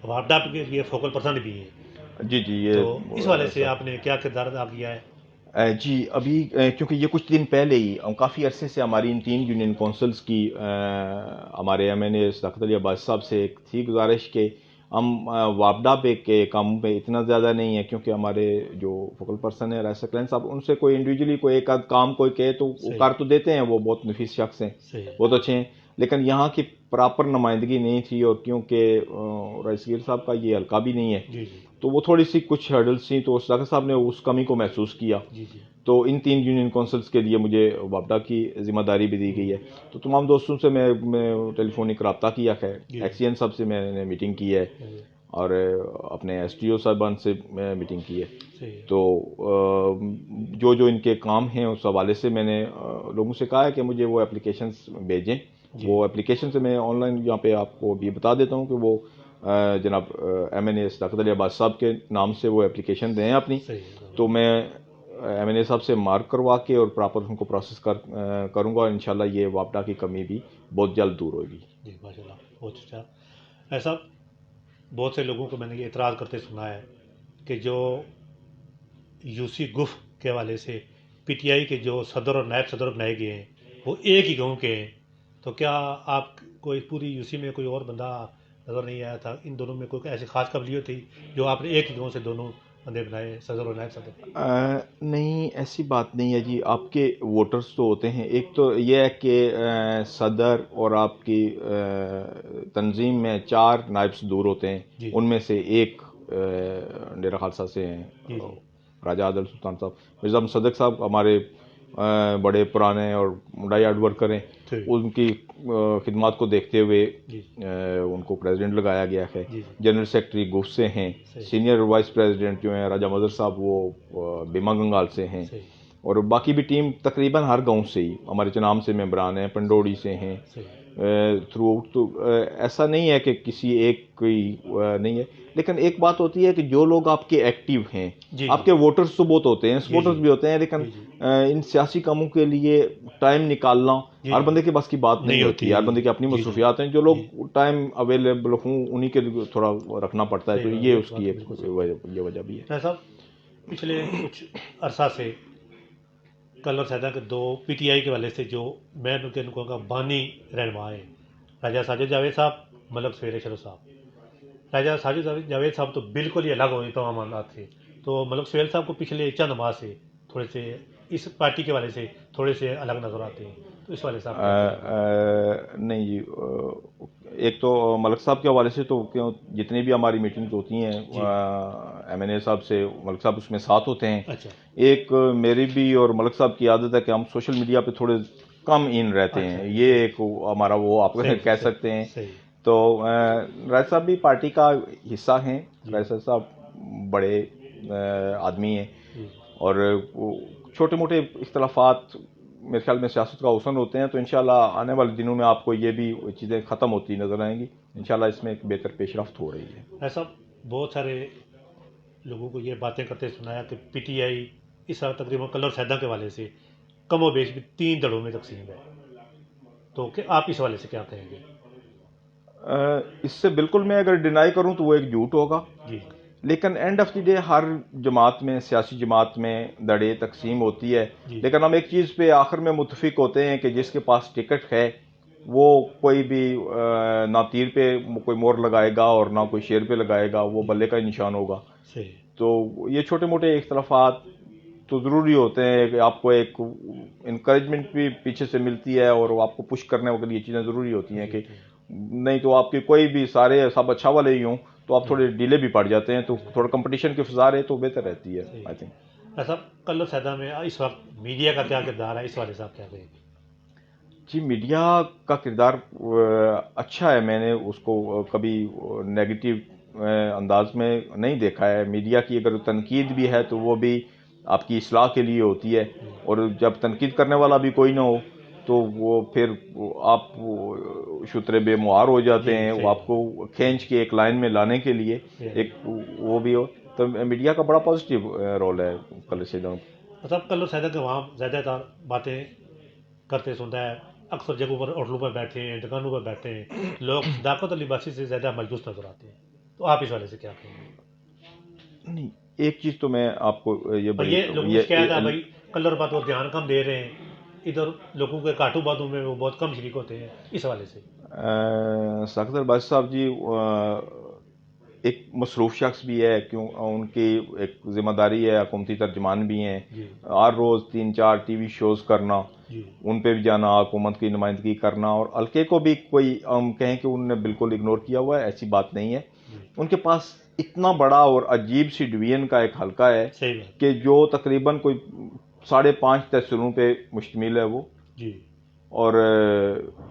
A: وابڈا کے لیے فوکل پرسن بھی ہیں.
B: جی یہ
A: تو اس والے سے آپ نے کیا کردار ادا کیا ہے؟
B: جی ابھی کیونکہ یہ کچھ دن پہلے ہی کافی عرصے سے ہماری ان 3 یونین کونسلز کی ہمارے ایم این اے صداقت علی عباس صاحب سے ایک تھی گزارش کہ ہم وابڈا پہ کے کاموں پہ اتنا زیادہ نہیں ہے, کیونکہ ہمارے جو فوکل پرسن ہیں رائس کلین صاحب, ان سے کوئی انڈیویجولی کوئی ایک آدھ کام کوئی کہے تو وہ کر تو دیتے ہیں, وہ بہت نفیس شخص ہیں, بہت اچھے ہیں, لیکن یہاں کی پراپر نمائندگی نہیں تھی. اور کیونکہ رئیس گیر صاحب کا یہ حلقہ بھی نہیں ہے, تو وہ تھوڑی سی کچھ ہرڈلس تھیں, تو صداقت صاحب نے اس کمی کو محسوس کیا. تو ان 3 یونین کونسلز کے لیے مجھے وابڈا کی ذمہ داری بھی دی گئی ہے. تو تمام دوستوں سے میں ٹیلی فونک رابطہ کیا ہے, ایکس سی این صاحب سے میں نے میٹنگ کی ہے, اور اپنے ایس ٹی او صاحبان سے میں میٹنگ کی ہے. تو جو ان کے کام ہیں اس حوالے سے میں نے لوگوں سے کہا ہے کہ مجھے وہ اپلیکیشنز بھیجیں. وہ اپلیکیشن سے میں آن لائن یہاں پہ آپ کو بھی بتا دیتا ہوں کہ وہ جناب ایم این اے صداقت علی عباس صاحب کے نام سے وہ اپلیکیشن دیں اپنی. تو میں ایم این اے صاحب سے مارک کروا کے اور پراپر ان کو پروسیس کروں گا, اور انشاءاللہ یہ وابڈا کی کمی بھی بہت جلد دور ہوگی.
A: جی ماشاء اللہ, بہت اچھا. ایسا بہت سے لوگوں کو میں نے یہ اعتراض کرتے سنا ہے کہ جو یو سی گف کے حوالے سے پی ٹی آئی کے جو صدر اور نائب صدر بنائے گئے ہیں وہ ایک ہی گاؤں کے ہیں، تو کیا آپ کو اس پوری یو سی میں کوئی اور بندہ نظر نہیں آیا تھا؟ ان دونوں میں کوئی ایسی خاص قابلیت تھی جو آپ نے ایک ہی گاؤں سے دونوں بندے بنائے، صدر اور نائب صدر؟
B: نہیں، ایسی بات نہیں ہے جی. آپ کے ووٹرز تو ہوتے ہیں. ایک تو یہ ہے کہ صدر اور آپ کی تنظیم میں 4 نائب صدور ہوتے ہیں.
A: جی
B: ان میں سے ایک ڈیرہ خالصہ سے ہیں،
A: جی جی
B: راجہ عادل سلطان صاحب. مرزا مصدق صاحب ہمارے بڑے پرانے اور ڈائی ہارڈ ورکر ہیں.
A: ٹھیک.
B: ان کی خدمات کو دیکھتے ہوئے
A: جی
B: ان کو پریزیڈنٹ لگایا گیا ہے.
A: جی
B: جنرل سیکرٹری گوف سے ہیں.
A: صحیح
B: سینئر وائس پریزیڈنٹ جو ہیں راجہ مظہر صاحب، وہ بیما گنگال سے ہیں.
A: صحیح
B: اور باقی بھی ٹیم تقریباً ہر گاؤں سے ہی، ہمارے چنام سے ممبران ہیں، پنڈوڑی سے ہیں.
A: صحیح
B: تھرو آؤٹ تو ایسا نہیں ہے کہ کسی ایک کوئی نہیں ہے. لیکن ایک بات ہوتی ہے کہ جو لوگ آپ کے ایکٹیو ہیں،
A: جی
B: آپ کے ووٹرز تو بہت ہوتے ہیں،
A: جی
B: سپورٹرز بھی ہوتے ہیں، لیکن
A: جی جی
B: ان سیاسی کاموں کے لیے ٹائم نکالنا
A: جی
B: ہر
A: جی
B: بندے کے بس کی بات نہیں ہوتی. ہر بندے کی اپنی
A: جی جی
B: مصروفیات ہیں. جو
A: جی
B: لوگ ٹائم اویلیبل ہوں انہی کے لیے تھوڑا رکھنا پڑتا ہے.
A: صحیح
B: تو
A: بات
B: یہ
A: ہے،
B: اس
A: بات
B: کی
A: تو
B: ایک
A: بالکل صحیح.
B: یہ وجہ بھی ہے.
A: ڈاکٹر صاحب، پچھلے کچھ عرصہ سے کلر سیدہ کے 2 پی ٹی آئی کے والے سے جو میں ان کے ان کا بانی رہنما ہیں، راجہ ساجد جاوید صاحب، ملک سویر اشرف صاحب. راجہ ساجد جاوید صاحب تو بالکل ہی الگ ہوئے تمام معاملات سے. تو ملک سویر صاحب کو پچھلے چند ماہ سے تھوڑے سے اس پارٹی کے والے سے تھوڑے سے الگ نظر آتے ہیں، تو اس والے صاحب کیا کہیں گے؟
B: نہیں جی، ایک تو ملک صاحب کے حوالے سے تو جتنی بھی ہماری میٹنگز ہوتی ہیں
A: جی
B: ایم این اے صاحب سے ملک صاحب اس میں ساتھ ہوتے ہیں.
A: اچھا
B: ایک میری بھی اور ملک صاحب کی عادت ہے کہ ہم سوشل میڈیا پہ تھوڑے کم ان رہتے
A: اچھا
B: ہیں. یہ ایک ہمارا وہ آپ
A: صحیح
B: کہہ سکتے ہیں.
A: صحیح.
B: تو راج صاحب بھی پارٹی کا حصہ ہیں.
A: جی
B: راج صاحب بڑے آدمی ہیں،
A: جی
B: اور چھوٹے موٹے اختلافات میرے خیال میں سیاست کا حسن ہوتے ہیں. تو انشاءاللہ آنے والے دنوں میں آپ کو یہ بھی چیزیں ختم ہوتی نظر آئیں گی. انشاءاللہ اس میں ایک بہتر پیش رفت ہو رہی ہے.
A: ایسا بہت سارے لوگوں کو یہ باتیں کرتے سنایا کہ پی ٹی آئی اس وقت تقریباً کلر سیدہ کے والے سے کم و بیش بھی 3 دڑوں میں تقسیم ہے، تو کہ آپ اس والے سے کیا کہیں گے؟
B: اس سے بالکل میں اگر ڈینائی کروں تو وہ ایک جھوٹ ہوگا.
A: جی
B: لیکن اینڈ آف دی ڈے ہر جماعت میں، سیاسی جماعت میں دڑے تقسیم ہوتی ہے.
A: جی
B: لیکن ہم ایک چیز پہ آخر میں متفق ہوتے ہیں کہ جس کے پاس ٹکٹ ہے وہ کوئی بھی نہ تیر پہ کوئی مور لگائے گا اور نہ کوئی شیر پہ لگائے گا، وہ بلے کا ہی نشان ہوگا.
A: صحیح.
B: تو یہ چھوٹے موٹے اختلافات تو ضروری ہوتے ہیں کہ آپ کو ایک انکریجمنٹ بھی پیچھے سے ملتی ہے، اور آپ کو پش کرنے کے لیے چیزیں ضروری ہوتی ہیں. کہ نہیں تو آپ کی کوئی بھی سارے سب اچھا والے ہی ہوں تو آپ تھوڑے ڈیلے بھی پڑ جاتے ہیں. تو تھوڑا کمپٹیشن کی فضا رہے تو بہتر رہتی ہے. آئی تھنک
A: ایسا کلر سیدہ میں اس وقت میڈیا کا کیا کردار ہے، اس والے صاحب کیا کہیں گے؟
B: جی، میڈیا کا کردار اچھا ہے. میں نے اس کو کبھی نیگیٹو انداز میں نہیں دیکھا ہے. میڈیا کی اگر تنقید بھی ہے تو وہ بھی آپ کی اصلاح کے لیے ہوتی ہے. اور جب تنقید کرنے والا بھی کوئی نہ ہو تو وہ پھر آپ شترے بے مہار ہو جاتے ہیں. وہ آپ کو کھینچ کے ایک لائن میں لانے کے لیے ایک وہ بھی ہو. تو میڈیا کا بڑا پازیٹیو رول ہے کلر سیدہ.
A: مطلب کلر سیدہ کے وہاں زیادہ تر باتیں کرتے سنتا ہے، اکثر جگہوں پر ہوٹلوں پر بیٹھے ہیں، دکانوں پر بیٹھے ہیں، لوگ صداقت اور لباسی سے زیادہ ملبوس نظر آتے ہیں. تو آپ اس والے سے کیا کہیں گے؟
B: نہیں، ایک چیز تو میں آپ کو
A: اور یہ لوگوں کی شکایت ہے بھائی کلر بات وہ دھیان کم دے رہے ہیں، ادھر لوگوں کے کاٹو باتوں میں وہ بہت کم شریک ہوتے ہیں، اس حوالے سے.
B: ساکر باز صاحب جی ایک مصروف شخص بھی ہے، کیوں ان کی ایک ذمہ داری ہے، حکومتی ترجمان بھی ہیں.
A: جی
B: ہر روز 3-4 ٹی وی شوز کرنا،
A: جی
B: ان پہ بھی جانا، حکومت کی نمائندگی کرنا. اور حلقے کو بھی کوئی ہم کہیں کہ انہوں نے بالکل اگنور کیا ہوا ہے، ایسی بات نہیں ہے.
A: جی
B: ان کے پاس اتنا بڑا اور عجیب سی ڈویژن کا ایک حلقہ ہے
A: صحیح بات.
B: کہ جو تقریباً کوئی 5.5 تحصیلوں پہ مشتمل ہے وہ.
A: جی
B: اور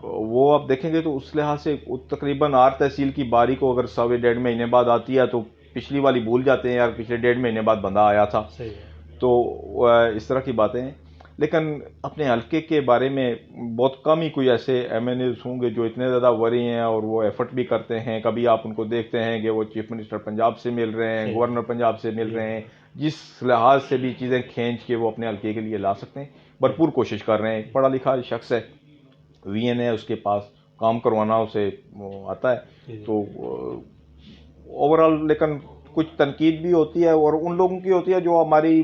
B: وہ آپ دیکھیں گے تو اس لحاظ سے تقریباً 8 تحصیل کی باری کو اگر 1.5 مہینے بعد آتی ہے تو پچھلی والی بھول جاتے ہیں، یار پچھلے 1.5 مہینے بعد بندہ آیا تھا.
A: صحیح ہے.
B: تو اس طرح کی باتیں ہیں. لیکن اپنے حلقے کے بارے میں بہت کم ہی کوئی ایسے ایم این ایز ہوں گے جو اتنے زیادہ وری ہیں اور وہ ایفرٹ بھی کرتے ہیں. کبھی آپ ان کو دیکھتے ہیں کہ وہ چیف منسٹر پنجاب سے مل رہے ہیں، گورنر پنجاب سے مل رہے ہیں، جس لحاظ سے بھی چیزیں کھینچ کے وہ اپنے حلقے کے لیے لا سکتے ہیں. بھرپور کوشش کر رہے ہیں. پڑھا لکھا شخص ہے، وی این ہے اس کے پاس، کام کروانا اسے آتا ہے. تو اوور آل لیکن کچھ تنقید بھی ہوتی ہے اور ان لوگوں کی ہوتی ہے جو ہماری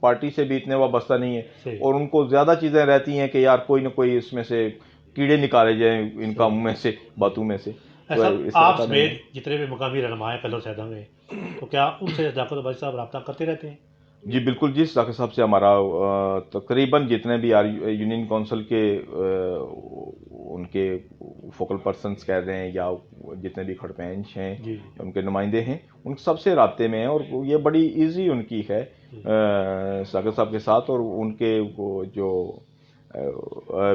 B: پارٹی سے بھی اتنے وابستہ نہیں ہے اور ان کو زیادہ چیزیں رہتی ہیں کہ یار کوئی نہ کوئی اس میں سے کیڑے نکالے جائیں ان کاموں میں سے باتوں میں سے.
A: آپ سمیت جتنے بھی مقامی رہنما ہیں کلر سیدہ میں تو کیا ان سے ذاکر بھائی صاحب رابطہ کرتے رہتے ہیں؟
B: جی بالکل جی، ذاکر صاحب سے ہمارا تقریباً جتنے بھی یونین کونسل کے ان کے فوکل پرسنس کہہ رہے ہیں یا جتنے بھی کھڑ پینچ ہیں ان کے نمائندے ہیں ان سب سے رابطے میں ہیں اور یہ بڑی ایزی ان کی ہے ذاکر صاحب کے ساتھ. اور ان کے جو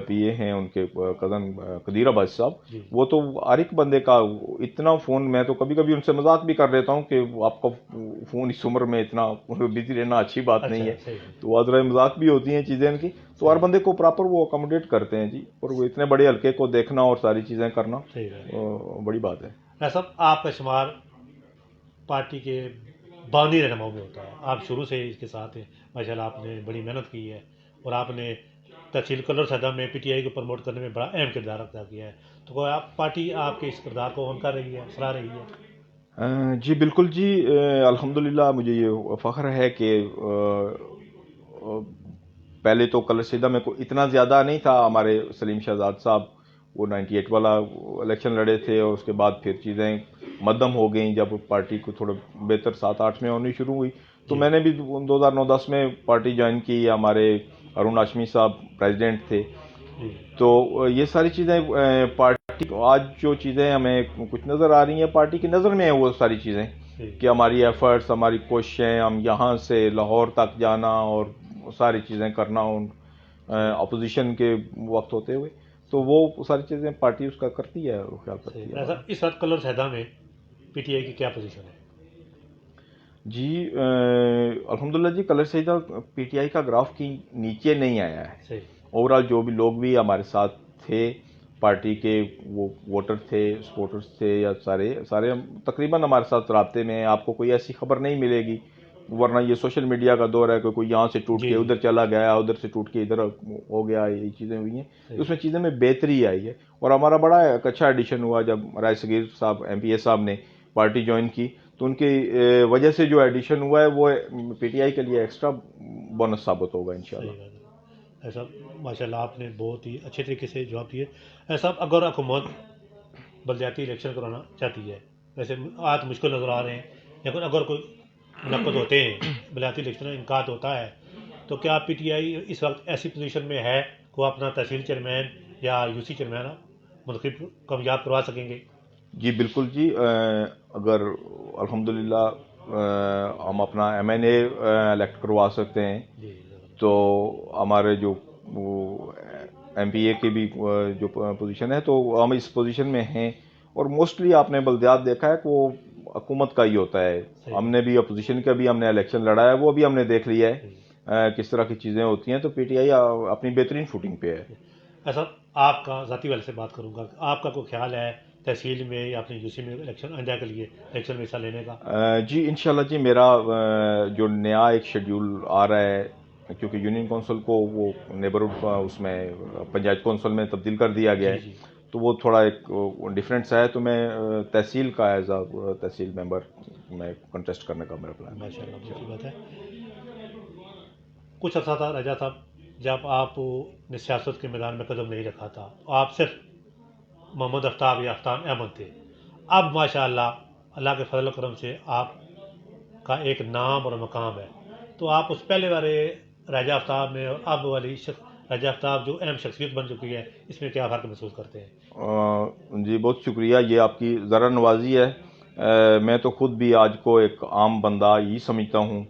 B: پی اے ہیں ان کے کزن قدیر عباس صاحب وہ تو ہر ایک بندے کا اتنا فون، میں تو کبھی کبھی ان سے مذاق بھی کر لیتا ہوں کہ آپ کا فون اس عمر میں اتنا بزی رہنا اچھی بات نہیں ہے، تو واضح مذاق بھی ہوتی ہیں چیزیں ان کی. تو ہر بندے کو پراپر وہ اکوموڈیٹ کرتے ہیں جی، اور وہ اتنے بڑے حلقے کو دیکھنا اور ساری چیزیں کرنا بڑی بات ہے.
A: صاحب آپ کا شمار پارٹی کے بانی رہنماؤں میں ہوتا ہے، آپ شروع سے اس کے ساتھ ہیں ماشاء اللہ، آپ نے بڑی محنت کی ہے اور آپ نے تحصیل کلر سیدہ میں پی ٹی آئی کو پروموٹ کرنے میں بڑا اہم کردار ادا کیا ہے، تو آپ پارٹی آپ کے اس کردار کو اون کر رہی ہے، سراہ رہی ہے؟
B: جی بالکل جی، الحمدللہ مجھے یہ فخر ہے کہ پہلے تو کلر سیدہ میں کوئی اتنا زیادہ نہیں تھا. ہمارے سلیم شہزاد صاحب وہ 98 والا الیکشن لڑے تھے اور اس کے بعد پھر چیزیں مدھم ہو گئیں جب پارٹی کو تھوڑا بہتر 7-8 میں ہونی شروع ہوئی. تو میں نے بھی 2009-10 میں پارٹی جوائن کی. ہمارے ارون ہاشمی صاحب پریزیڈنٹ تھے. تو یہ ساری چیزیں پارٹی آج جو چیزیں ہمیں کچھ نظر آ رہی ہیں پارٹی کی نظر میں ہیں وہ ساری چیزیں کہ ہماری ایفرٹس، ہماری کوششیں، ہم یہاں سے لاہور تک جانا اور ساری چیزیں کرنا اپوزیشن کے وقت ہوتے ہوئے، تو وہ ساری چیزیں پارٹی اس کا کرتی ہے، خیال کرتی ہے.
A: اس وقت کلر سیدہ میں پی ٹی آئی کی کیا پوزیشن ہے؟
B: جی الحمدللہ جی، colour Syeda P T I کا گراف کی نیچے نہیں آیا ہے. اوور آل جو بھی لوگ بھی ہمارے ساتھ تھے پارٹی کے، وہ ووٹر تھے، سپورٹرز تھے، یا سارے تقریباً ہمارے ساتھ رابطے میں ہیں. آپ کو کوئی ایسی خبر نہیں ملے گی، ورنہ یہ سوشل میڈیا کا دور ہے کہ کوئی یہاں سے ٹوٹ کے ادھر چلا گیا، ادھر سے ٹوٹ کے ادھر ہو گیا، یہ چیزیں ہوئی ہیں. اس میں چیزیں میں بہتری آئی ہے اور ہمارا بڑا ایک اچھا ایڈیشن ہوا جب رائے صغیر صاحب ایم پی اے صاحب نے پارٹی جوائن کی. تو ان کی وجہ سے جو ایڈیشن ہوا ہے وہ پی ٹی آئی کے لیے ایکسٹرا بونس ثابت ہوگا انشاءاللہ.
A: ایسا ماشاء اللہ آپ نے بہت ہی اچھے طریقے سے جواب دیے. ایسا اگر حکومت بلدیاتی الیکشن کرانا چاہتی ہے، ویسے آج مشکل نظر آ رہے ہیں، لیکن اگر کوئی منعقد ہوتے ہیں بلدیاتی الیکشن انعقاد ہوتا ہے، تو کیا پی ٹی آئی اس وقت ایسی پوزیشن میں ہے کہ وہ اپنا تحصیل چیئرمین یا یو سی چیئرمین منتخب کامیاب کروا سکیں گے؟
B: جی بالکل جی، اگر الحمدللہ ہم اپنا ایم این اے الیکٹ کروا سکتے ہیں تو ہمارے جو ایم پی اے کی بھی جو پوزیشن ہے تو ہم اس پوزیشن میں ہیں. اور موسٹلی آپ نے بلدیات دیکھا ہے کہ وہ حکومت کا ہی ہوتا ہے. ہم نے بھی اپوزیشن کا بھی ہم نے الیکشن لڑا ہے، وہ بھی ہم نے دیکھ لیا ہے کس طرح کی چیزیں ہوتی ہیں. تو پی ٹی آئی اپنی بہترین فوٹنگ پہ ہے.
A: ایسا آپ کا ذاتی والے سے بات کروں گا، آپ کا کوئی خیال ہے تحصیل میں یا اپنے یو سی میں الیکشن آئندہ کے لیے الیکشن میں حصہ لینے کا؟
B: جی انشاءاللہ جی، میرا جو نیا ایک شیڈیول آ رہا ہے، کیونکہ یونین کونسل کو وہ نیبرہڈ اس میں پنچایت کونسل میں تبدیل کر دیا گیا ہے، تو وہ تھوڑا ایک ڈفرینٹ سا ہے. تو میں تحصیل کا ایز اے تحصیل ممبر میں کنٹیسٹ کرنے کا میرا پلان ہے.
A: ماشاء اللہ بہت اچھی بات ہے. کچھ عرصہ تھا رجا صاحب جب آپ نے سیاست کے میدان میں قدم نہیں رکھا تھا، آپ صرف محمد آفتاب یا آفتاب احمد تھے. اب ماشاء اللہ کے فضل و کرم سے آپ کا ایک نام اور مقام ہے. تو آپ اس پہلے والے راجہ آفتاب میں اور اب والی راجہ آفتاب جو اہم شخصیت بن چکی ہے، اس میں کیا فرق محسوس کرتے ہیں؟
B: جی بہت شکریہ، یہ آپ کی ذرا نوازی ہے. میں تو خود بھی آج کو ایک عام بندہ ہی سمجھتا ہوں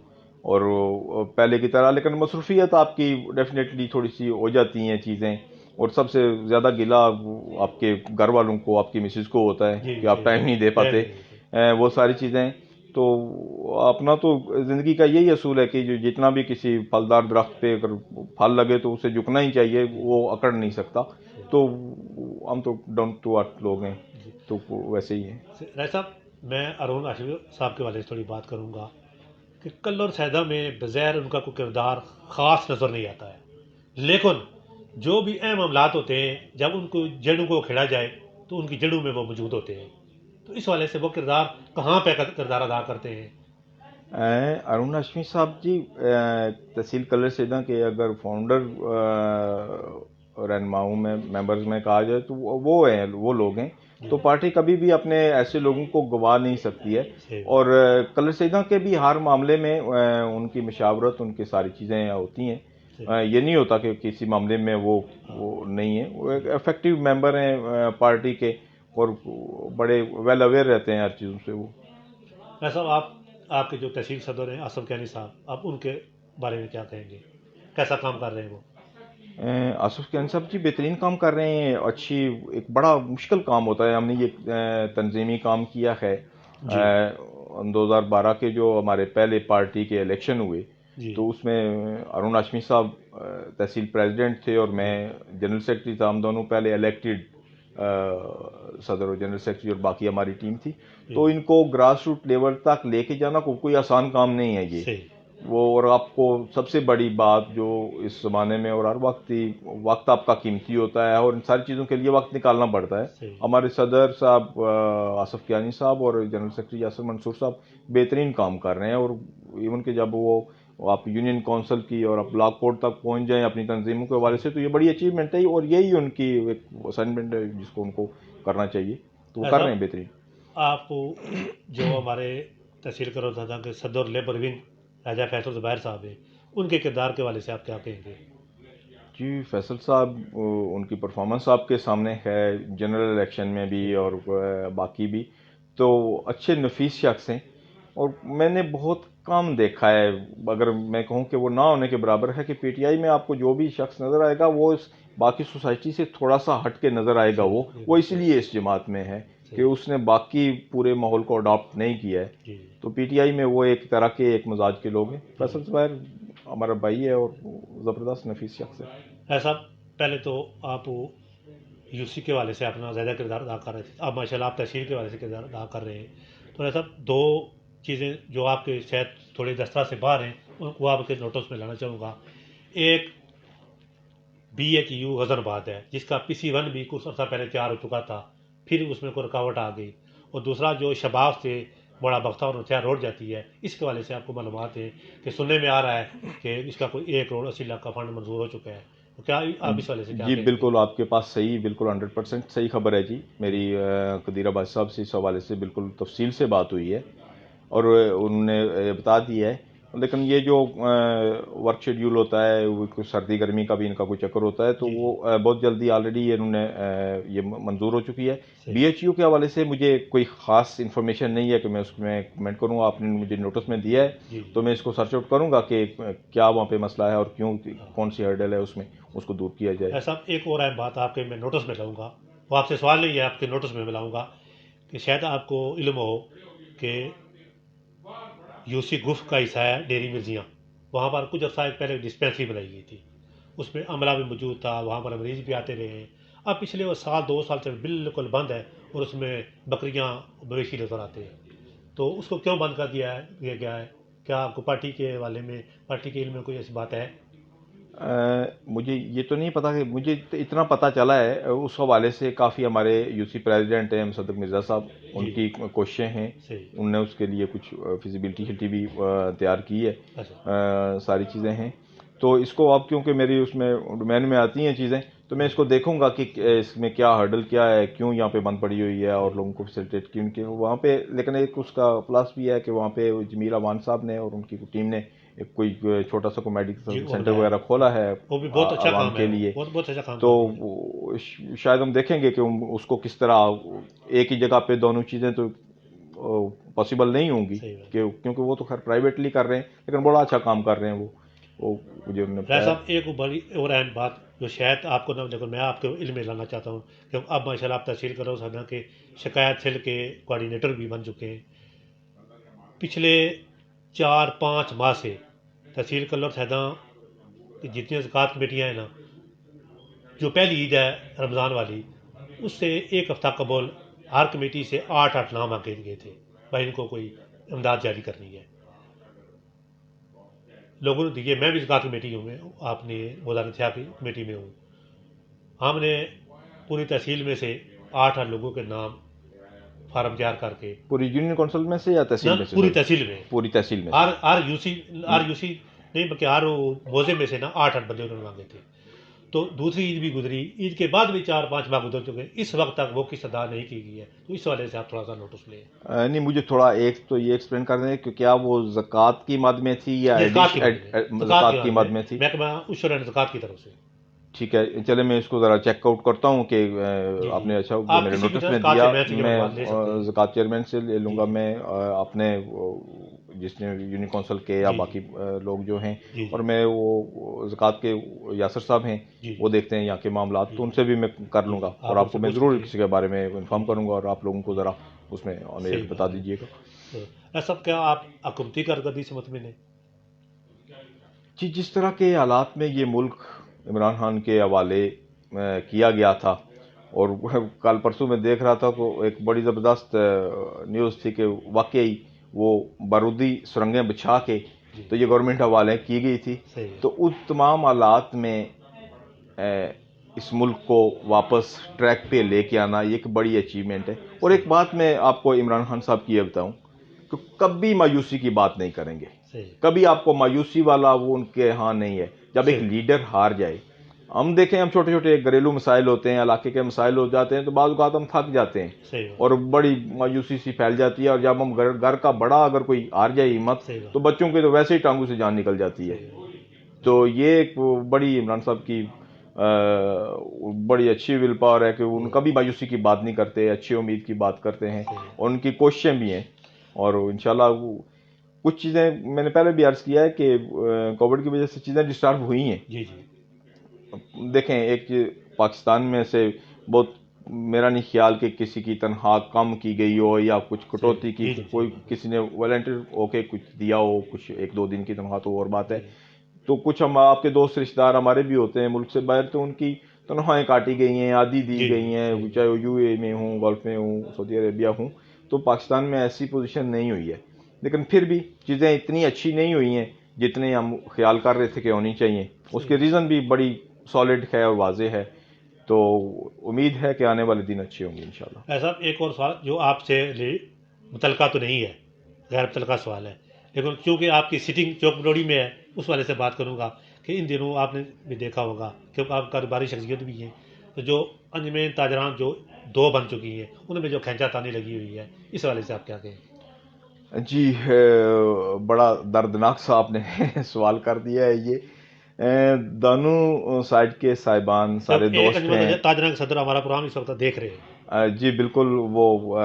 B: اور پہلے کی طرح، لیکن مصروفیت آپ کی ڈیفینیٹلی تھوڑی سی ہو جاتی ہیں چیزیں. اور سب سے زیادہ گلہ آپ کے گھر والوں کو، آپ کی مسز کو ہوتا ہے کہ آپ ٹائم نہیں دے پاتے وہ ساری چیزیں. تو اپنا تو زندگی کا یہی اصول ہے کہ جو جتنا بھی کسی پھلدار درخت پہ اگر پھل لگے تو اسے جھکنا ہی چاہیے، وہ اکڑ نہیں سکتا. تو ہم تو ڈاؤن ٹو ارتھ لوگ ہیں، تو ویسے ہی ہیں.
A: رائے صاحب، میں ارون ہاشمی صاحب کے والے سے تھوڑی بات کروں گا کہ کلر سیدہ میں بظاہر ان کا کوئی کردار خاص نظر نہیں آتا ہے، لیکن جو بھی اہم معاملات ہوتے ہیں جب ان کو جڑوں کو کھیڑا جائے تو ان کی جڑوں میں وہ موجود ہوتے ہیں. تو اس والے سے وہ کردار کہاں پہ کردار ادا کرتے ہیں؟
B: ارون ہاشمی صاحب جی، تحصیل کلر سیدھا کے اگر فاؤنڈر رہنماؤں میں ممبرز میں کہا جائے تو وہ لوگ ہیں. تو پارٹی کبھی بھی اپنے ایسے لوگوں کو گوا نہیں سکتی ہے. اور کلر سیدھا کے بھی ہر معاملے میں ان کی مشاورت، ان کی ساری چیزیں ہوتی ہیں. یہ نہیں ہوتا کہ کسی معاملے میں وہ نہیں ہے. وہ ایک افیکٹو ممبر ہیں پارٹی کے اور بڑے ویل اویئر رہتے ہیں ہر چیزوں سے. وہ
A: ایسا آپ کے جو تحصیل صدر ہیں آصف کیانی صاحب، آپ ان کے بارے میں کیا کہیں گے؟ کیسا کام کر رہے ہیں وہ؟
B: آصف کیانی صاحب جی بہترین کام کر رہے ہیں. ایک بڑا مشکل کام ہوتا ہے. ہم نے یہ تنظیمی کام کیا ہے. 2012 کے جو ہمارے پہلے پارٹی کے الیکشن ہوئے تو اس میں ارون ہاشمی صاحب تحصیل پریزیڈنٹ تھے اور میں جنرل سیکرٹری تھا. ہم دونوں پہلے الیکٹڈ صدر اور جنرل سیکرٹری، اور باقی ہماری ٹیم تھی. تو ان کو گراس روٹ لیول تک لے کے جانا کوئی آسان کام نہیں ہے یہ. اور آپ کو سب سے بڑی بات جو اس زمانے میں، اور ہر وقت آپ کا قیمتی ہوتا ہے اور ان ساری چیزوں کے لیے وقت نکالنا پڑتا ہے. ہمارے صدر صاحب آصف کیانی صاحب اور جنرل سیکرٹری یاسر منصور صاحب بہترین کام کر رہے ہیں. اور ایون کہ جب آپ یونین کونسل کی اور آپ بلاک کوڈ تک پہنچ جائیں اپنی تنظیموں کے حوالے سے، تو یہ بڑی اچیومنٹ ہے. اور یہی ان کی ایک اسائنمنٹ ہے جس کو ان کو کرنا چاہیے. تو وہ کر رہے ہیں بہترین.
A: آپ جو ہمارے تحصیل کرو کے صدر لیبر ونگ راجہ فیصل زبیر صاحب ہیں، ان کے کردار کے حوالے سے آپ کیا کہیں گے؟
B: جی فیصل صاحب، ان کی پرفارمنس آپ کے سامنے ہے، جنرل الیکشن میں بھی اور باقی بھی. تو اچھے نفیس شخص ہیں اور میں نے بہت کم دیکھا ہے. اگر میں کہوں کہ وہ نہ ہونے کے برابر ہے کہ پی ٹی آئی میں آپ کو جو بھی شخص نظر آئے گا وہ باقی سوسائٹی سے تھوڑا سا ہٹ کے نظر آئے گا. وہ اسی لیے اس جماعت میں ہے کہ اس نے باقی پورے ماحول کو اڈاپٹ نہیں کیا ہے. تو پی ٹی آئی میں وہ ایک طرح کے ایک مزاج کے لوگ ہیں. فیصل زبیر ہمارا بھائی ہے اور زبردست نفیس شخص ہے.
A: ایسا پہلے تو آپ یو سی کے والے سے اپنا زیادہ کردار ادا کر رہے تھے، اب ماشاء اللہ آپ تحصیل کے والے سے کردار ادا کر رہے ہیں. تو ایسا دو چیزیں جو آپ کے شاید تھوڑے دستہ سے باہر ہیں وہ آپ کے نوٹس میں لانا چاہوں گا. ایک BHU غزن آباد ہے جس کا PC1 بھی کچھ عرصہ پہلے تیار ہو چکا تھا، پھر اس میں کوئی رکاوٹ آ گئی. اور دوسرا جو شباب سے بڑا بختہ اور ہتھیار روڈ جاتی ہے، اس کے حوالے سے آپ کو معلومات ہے کہ سننے میں آ رہا ہے کہ اس کا کوئی 1 کروڑ 80 لاکھ کا فنڈ منظور ہو چکا ہے. تو کیا آپ اس والے سے کیا
B: جی
A: کہیں گے؟
B: بالکل آپ کے پاس صحیح، بالکل 100% صحیح خبر ہے جی. میری قدیر عباس صاحب سے اس حوالے سے بالکل تفصیل سے بات ہوئی ہے اور انہوں نے بتا دی ہے. لیکن یہ جو ورک شیڈیول ہوتا ہے، وہ سردی گرمی کا بھی ان کا کوئی چکر ہوتا ہے، تو وہ بہت جلدی آلریڈی انہوں نے یہ منظور ہو چکی ہے. BHU کے حوالے سے مجھے کوئی خاص انفارمیشن نہیں ہے کہ میں اس میں کمنٹ کروں. آپ نے مجھے نوٹس میں دیا ہے تو میں اس کو سرچ آؤٹ کروں گا کہ کیا وہاں پہ مسئلہ ہے اور کیوں، کون سی ہرڈل ہے اس میں، اس کو دور کیا جائے.
A: ایسا ایک اور اہم بات آپ کے میں نوٹس میں لاؤں گا، وہ آپ سے سوال نہیں ہے، آپ کے نوٹس میں لاؤں گا کہ شاید آپ کو علم ہو کہ UC گف کا حصہ ہے ڈیری مرزیاں، وہاں پر کچھ عرصہ پہلے ڈسپینسری بنائی گئی تھی، اس میں عملہ بھی موجود تھا، وہاں پر مریض بھی آتے رہے ہیں. اب پچھلے وہ سال 2 سال سے بالکل بند ہے اور اس میں بکریاں مویشی نظر آتے ہیں. تو اس کو کیوں بند کر دیا گیا ہے؟ کیا آپ کو پارٹی کے حوالے میں، پارٹی کے علم میں کوئی ایسی بات ہے؟
B: مجھے یہ تو نہیں پتا، کہ مجھے اتنا پتا چلا ہے اس حوالے سے کافی ہمارے UC پریزیڈنٹ ہیں صدق مرزا صاحب، ان کی کوششیں ہیں، انہوں نے اس کے لیے کچھ فیزیبلٹی بھی تیار کی ہے. ساری چیزیں ہیں. تو اس کو اب کیونکہ میری اس میں ڈومین میں آتی ہیں چیزیں، تو میں اس کو دیکھوں گا کہ اس میں کیا ہرڈل کیا ہے، کیوں یہاں پہ بند پڑی ہوئی ہے اور لوگوں کو فیسیلیٹیٹ کی ان کے وہاں پہ. لیکن ایک اس کا پلس بھی ہے کہ وہاں پہ جمیل اوان صاحب نے اور ان کی ٹیم نے ایک کوئی چھوٹا سا کوئی میڈیکل سینٹر وغیرہ کھولا ہے
A: وہ بھی بہت اچھا
B: عوام
A: کام
B: کے
A: ہے،
B: لیے.
A: بہت اچھا کام.
B: تو شاید ہم دیکھیں گے کہ اس کو کس طرح ایک ہی جگہ پہ دونوں چیزیں تو پاسبل نہیں ہوں گی، کیونکہ وہ تو خیر پرائیویٹلی کر رہے ہیں، لیکن بڑا اچھا کام کر رہے ہیں وہ مجھے
A: صاحب. ایک بڑی اور اہم بات جو شاید آپ کو نہ، لیکن میں آپ کے علم میں لانا چاہتا ہوں کہ اب ماشاء اللہ آپ تحصیل کرو سادہ کے شکایت سیل کے کوآرڈینیٹر بھی بن چکے ہیں. پچھلے 4-5 ماہ سے تحصیل کلر سیداں کی جتنی زکوٰۃ کمیٹیاں ہیں نا، جو پہلی عید ہے رمضان والی، اس سے ایک ہفتہ قبل ہر کمیٹی سے 8 نام آگے گئے تھے بھائی ان کو کوئی امداد جاری کرنی ہے. لوگوں نے دیے، میں بھی زکوٰۃ کمیٹی ہوں، میں آپ نے موزان تھیا کی کمیٹی میں ہوں. ہم نے پوری تحصیل میں سے 8 لوگوں کے نام فارم تیار کر کے
B: پوری یونین کونسل میں سے یا تحصیل میں سے؟
A: پوری تحصیل میں،
B: پوری تحصیل میں سے۔
A: ہر یو سی نہیں بلکہ ہر موضے میں سے نا 8 بندے انہوں نے مانگے تھے۔ تو دوسری عید بھی گزری، عید کے بعد بھی 4-5 ماہ گزر چکے، اس وقت تک وہ کس ادا نہیں کی گئی ہے، تو اس حوالے سے آپ تھوڑا سا نوٹس لیں۔
B: نہیں، مجھے تھوڑا ایک تو یہ ایکسپلین کر دیں کہ کیا وہ زکوٰۃ کی مد میں تھی یا زکوٰۃ کی مد میں تھی؟
A: محکمہ عشر اینڈ زکوٰۃ کی طرف سے۔
B: ٹھیک ہے، چلے میں اس کو ذرا چیک آؤٹ کرتا ہوں کہ آپ نے اچھا میرے نوٹس میں دیا، میں زکوٰۃ چیئرمین سے لے لوں گا، میں اپنے جس نے یونین کونسل کے یا باقی لوگ جو ہیں، اور میں وہ زکوٰۃ کے یاسر صاحب ہیں، وہ دیکھتے ہیں یہاں کے معاملات، تو ان سے بھی میں کر لوں گا، اور آپ کو میں ضرور کسی کے بارے میں انفارم کروں گا، اور آپ لوگوں کو ذرا اس میں بتا دیجیے گا۔
A: ایسا کیا آپ حکومتی کارکردگی سے مطمئن ہیں؟
B: جی، جس طرح کے حالات میں یہ ملک عمران خان کے حوالے کیا گیا تھا، اور کل پرسوں میں دیکھ رہا تھا تو ایک بڑی زبردست نیوز تھی کہ واقعی وہ بارودی سرنگیں بچھا کے تو یہ گورنمنٹ حوالے کی گئی تھی، تو اس تمام حالات میں اس ملک کو واپس ٹریک پہ لے کے آنا یہ ایک بڑی اچیومنٹ ہے۔ اور ایک بات میں آپ کو عمران خان صاحب کی یہ بتاؤں کہ کبھی مایوسی کی بات نہیں کریں گے، کبھی آپ کو مایوسی والا وہ ان کے ہاں نہیں ہے۔ جب ایک لیڈر ہار جائے، ہم دیکھیں، ہم چھوٹے چھوٹے گھریلو مسائل ہوتے ہیں، علاقے کے مسائل ہو جاتے ہیں، تو بعض اوقات ہم تھک جاتے ہیں اور بڑی مایوسی سی پھیل جاتی ہے، اور جب ہم گھر کا بڑا اگر کوئی ہار جائے ہمت، تو بچوں کے تو ویسے ہی ٹانگوں سے جان نکل جاتی ہے۔ تو یہ ایک بڑی عمران صاحب کی بڑی اچھی ول پاور ہے کہ ان کبھی مایوسی کی بات نہیں کرتے، اچھی امید کی بات کرتے ہیں، اور ان کی کوششیں بھی ہیں، اور انشاءاللہ کچھ چیزیں میں نے پہلے بھی عرض کیا ہے کہ کووڈ کی وجہ سے چیزیں ڈسٹرب ہوئی ہیں۔ دیکھیں، ایک پاکستان میں سے بہت، میرا نہیں خیال کہ کسی کی تنخواہ کم کی گئی ہو یا کچھ کٹوتی کی، کوئی کسی نے والنٹیئر ہو کے کچھ دیا ہو، کچھ 1-2 دن کی تنخواہ تو اور بات ہے، تو کچھ ہم آپ کے دوست رشتہ دار ہمارے بھی ہوتے ہیں ملک سے باہر، تو ان کی تنخواہیں کاٹی گئی ہیں، آدھی دی گئی ہیں، چاہے وہ UAE میں ہوں، گلف میں ہوں، سعودی عربیہ ہوں، تو پاکستان میں ایسی پوزیشن نہیں ہوئی ہے، لیکن پھر بھی چیزیں اتنی اچھی نہیں ہوئی ہیں جتنے ہم خیال کر رہے تھے کہ ہونی چاہیے۔ اس کے ریزن بھی بڑی سالڈ ہے اور واضح ہے، تو امید ہے کہ آنے والے دن اچھے ہوں گے انشاءاللہ۔
A: ایسا ایک اور سوال جو آپ سے متعلقہ تو نہیں ہے، غیر متعلقہ سوال ہے، لیکن چونکہ آپ کی سٹنگ چوک بروڑی میں ہے، اس والے سے بات کروں گا کہ ان دنوں آپ نے بھی دیکھا ہوگا کہ آپ کاروباری شخصیت بھی ہیں، تو جو انجمن تاجران جو 2 بن چکی ہیں، ان میں جو کھینچا تانی لگی ہوئی ہے، اس والے سے آپ کیا کہیں؟
B: جی، بڑا دردناک سا آپ نے سوال کر دیا ہے یہ۔ دونوں سائڈ کے صاحبان سارے دوست ہیں،
A: تاجران کے صدر ہمارا پروگرام اس وقت دیکھ رہے ہیں۔
B: جی بالکل، وہ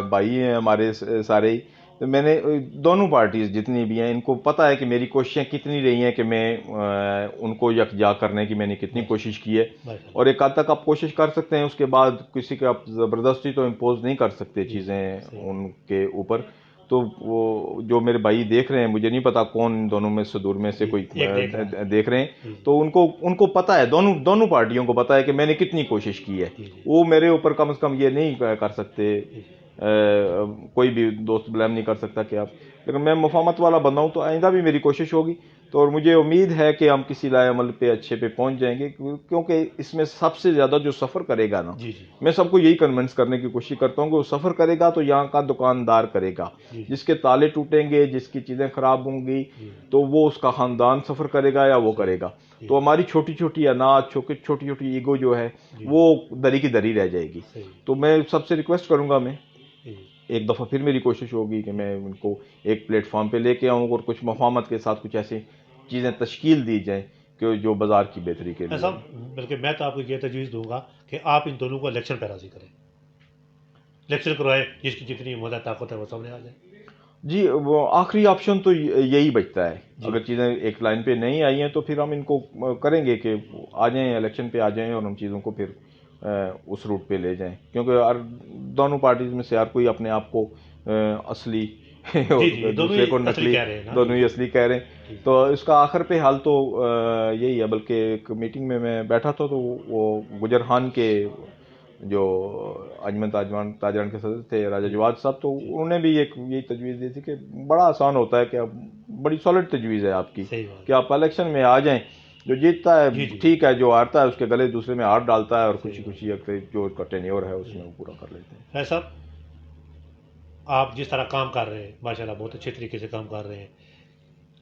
B: بھائی ہیں ہمارے سارے ہی، میں نے دونوں پارٹیز جتنی بھی ہیں ان کو پتہ ہے کہ میری کوششیں کتنی رہی ہیں، کہ میں ان کو یکجا کرنے کی میں نے کتنی کوشش کی ہے، اور ایک حد تک آپ کوشش کر سکتے ہیں، اس کے بعد کسی کے آپ زبردستی تو امپوز نہیں کر سکتے چیزیں ان کے اوپر۔ تو وہ جو میرے بھائی دیکھ رہے ہیں، مجھے نہیں پتا کون ان دونوں میں صدور میں سے کوئی دیکھ رہے ہیں، تو ان کو پتہ ہے، دونوں پارٹیوں کو پتہ ہے کہ میں نے کتنی کوشش کی ہے۔ وہ میرے اوپر کم از کم یہ نہیں کر سکتے، کوئی بھی دوست بلیم نہیں کر سکتا کہ آپ، لیکن میں مفاہمت والا بندہ ہوں، تو آئندہ بھی میری کوشش ہوگی، تو اور مجھے امید ہے کہ ہم کسی لائے عمل پہ اچھے پہ پہنچ جائیں گے، کیونکہ اس میں سب سے زیادہ جو سفر کرے گا نا، میں سب کو یہی کنونس کرنے کی کوشش کرتا ہوں کہ وہ سفر کرے گا تو یہاں کا دکاندار کرے گا، جس کے تالے ٹوٹیں گے، جس کی چیزیں خراب ہوں گی، تو وہ اس کا خاندان سفر کرے گا یا وہ کرے گا، تو ہماری چھوٹی چھوٹی اناج، چھوٹی چھوٹی ایگو جو ہے وہ دری کی دری رہ جائے گی۔ تو میں سب سے ریکویسٹ کروں گا، میں ایک دفعہ پھر میری کوشش ہوگی کہ میں ان کو ایک پلیٹ فارم پہ لے کے آؤں، اور کچھ مفاہمت کے ساتھ کچھ ایسی چیزیں تشکیل دی جائیں کہ جو بازار کی بہتری کے لیے۔
A: بلکہ میں تو آپ کو یہ تجویز دوں گا کہ آپ ان دونوں کو الیکشن پہ راضی کریں، الیکشن کروائے، جس کی جتنی مدد طاقت ہے وہ سامنے آ جائے۔
B: جی، وہ آخری آپشن تو یہی بچتا ہے، اگر چیزیں ایک لائن پہ نہیں آئی ہیں تو پھر ہم ان کو کریں گے کہ آ جائیں، الیکشن پہ آ جائیں، اور ہم چیزوں کو پھر اس روٹ پہ لے جائیں، کیونکہ دونوں پارٹیز میں سے ہر کوئی اپنے آپ کو اصلی دوسرے کو نقلی، دونوں ہی اصلی کہہ رہے ہیں، تو اس کا آخر پہ حال تو یہی ہے۔ بلکہ ایک میٹنگ میں بیٹھا تھا، تو وہ گجر خان کے جو انجمن تاجران کے صدر تھے، راجہ جواد صاحب، تو انہوں نے بھی یہی تجویز دی تھی کہ بڑا آسان ہوتا ہے، کہ بڑی سالڈ تجویز ہے آپ کی کہ آپ الیکشن میں آ جائیں، جو جیتتا ہے ٹھیک ہے، جو ہارتا ہے اس کے گلے دوسرے میں ہاتھ ڈالتا ہے، اور خوشی خوشی جو کا ٹینیور ہے اس میں وہ پورا کر لیتے ہیں۔
A: صاحب آپ جس طرح کام کر رہے ہیں ماشاءاللہ بہت اچھے طریقے سے کام کر رہے ہیں.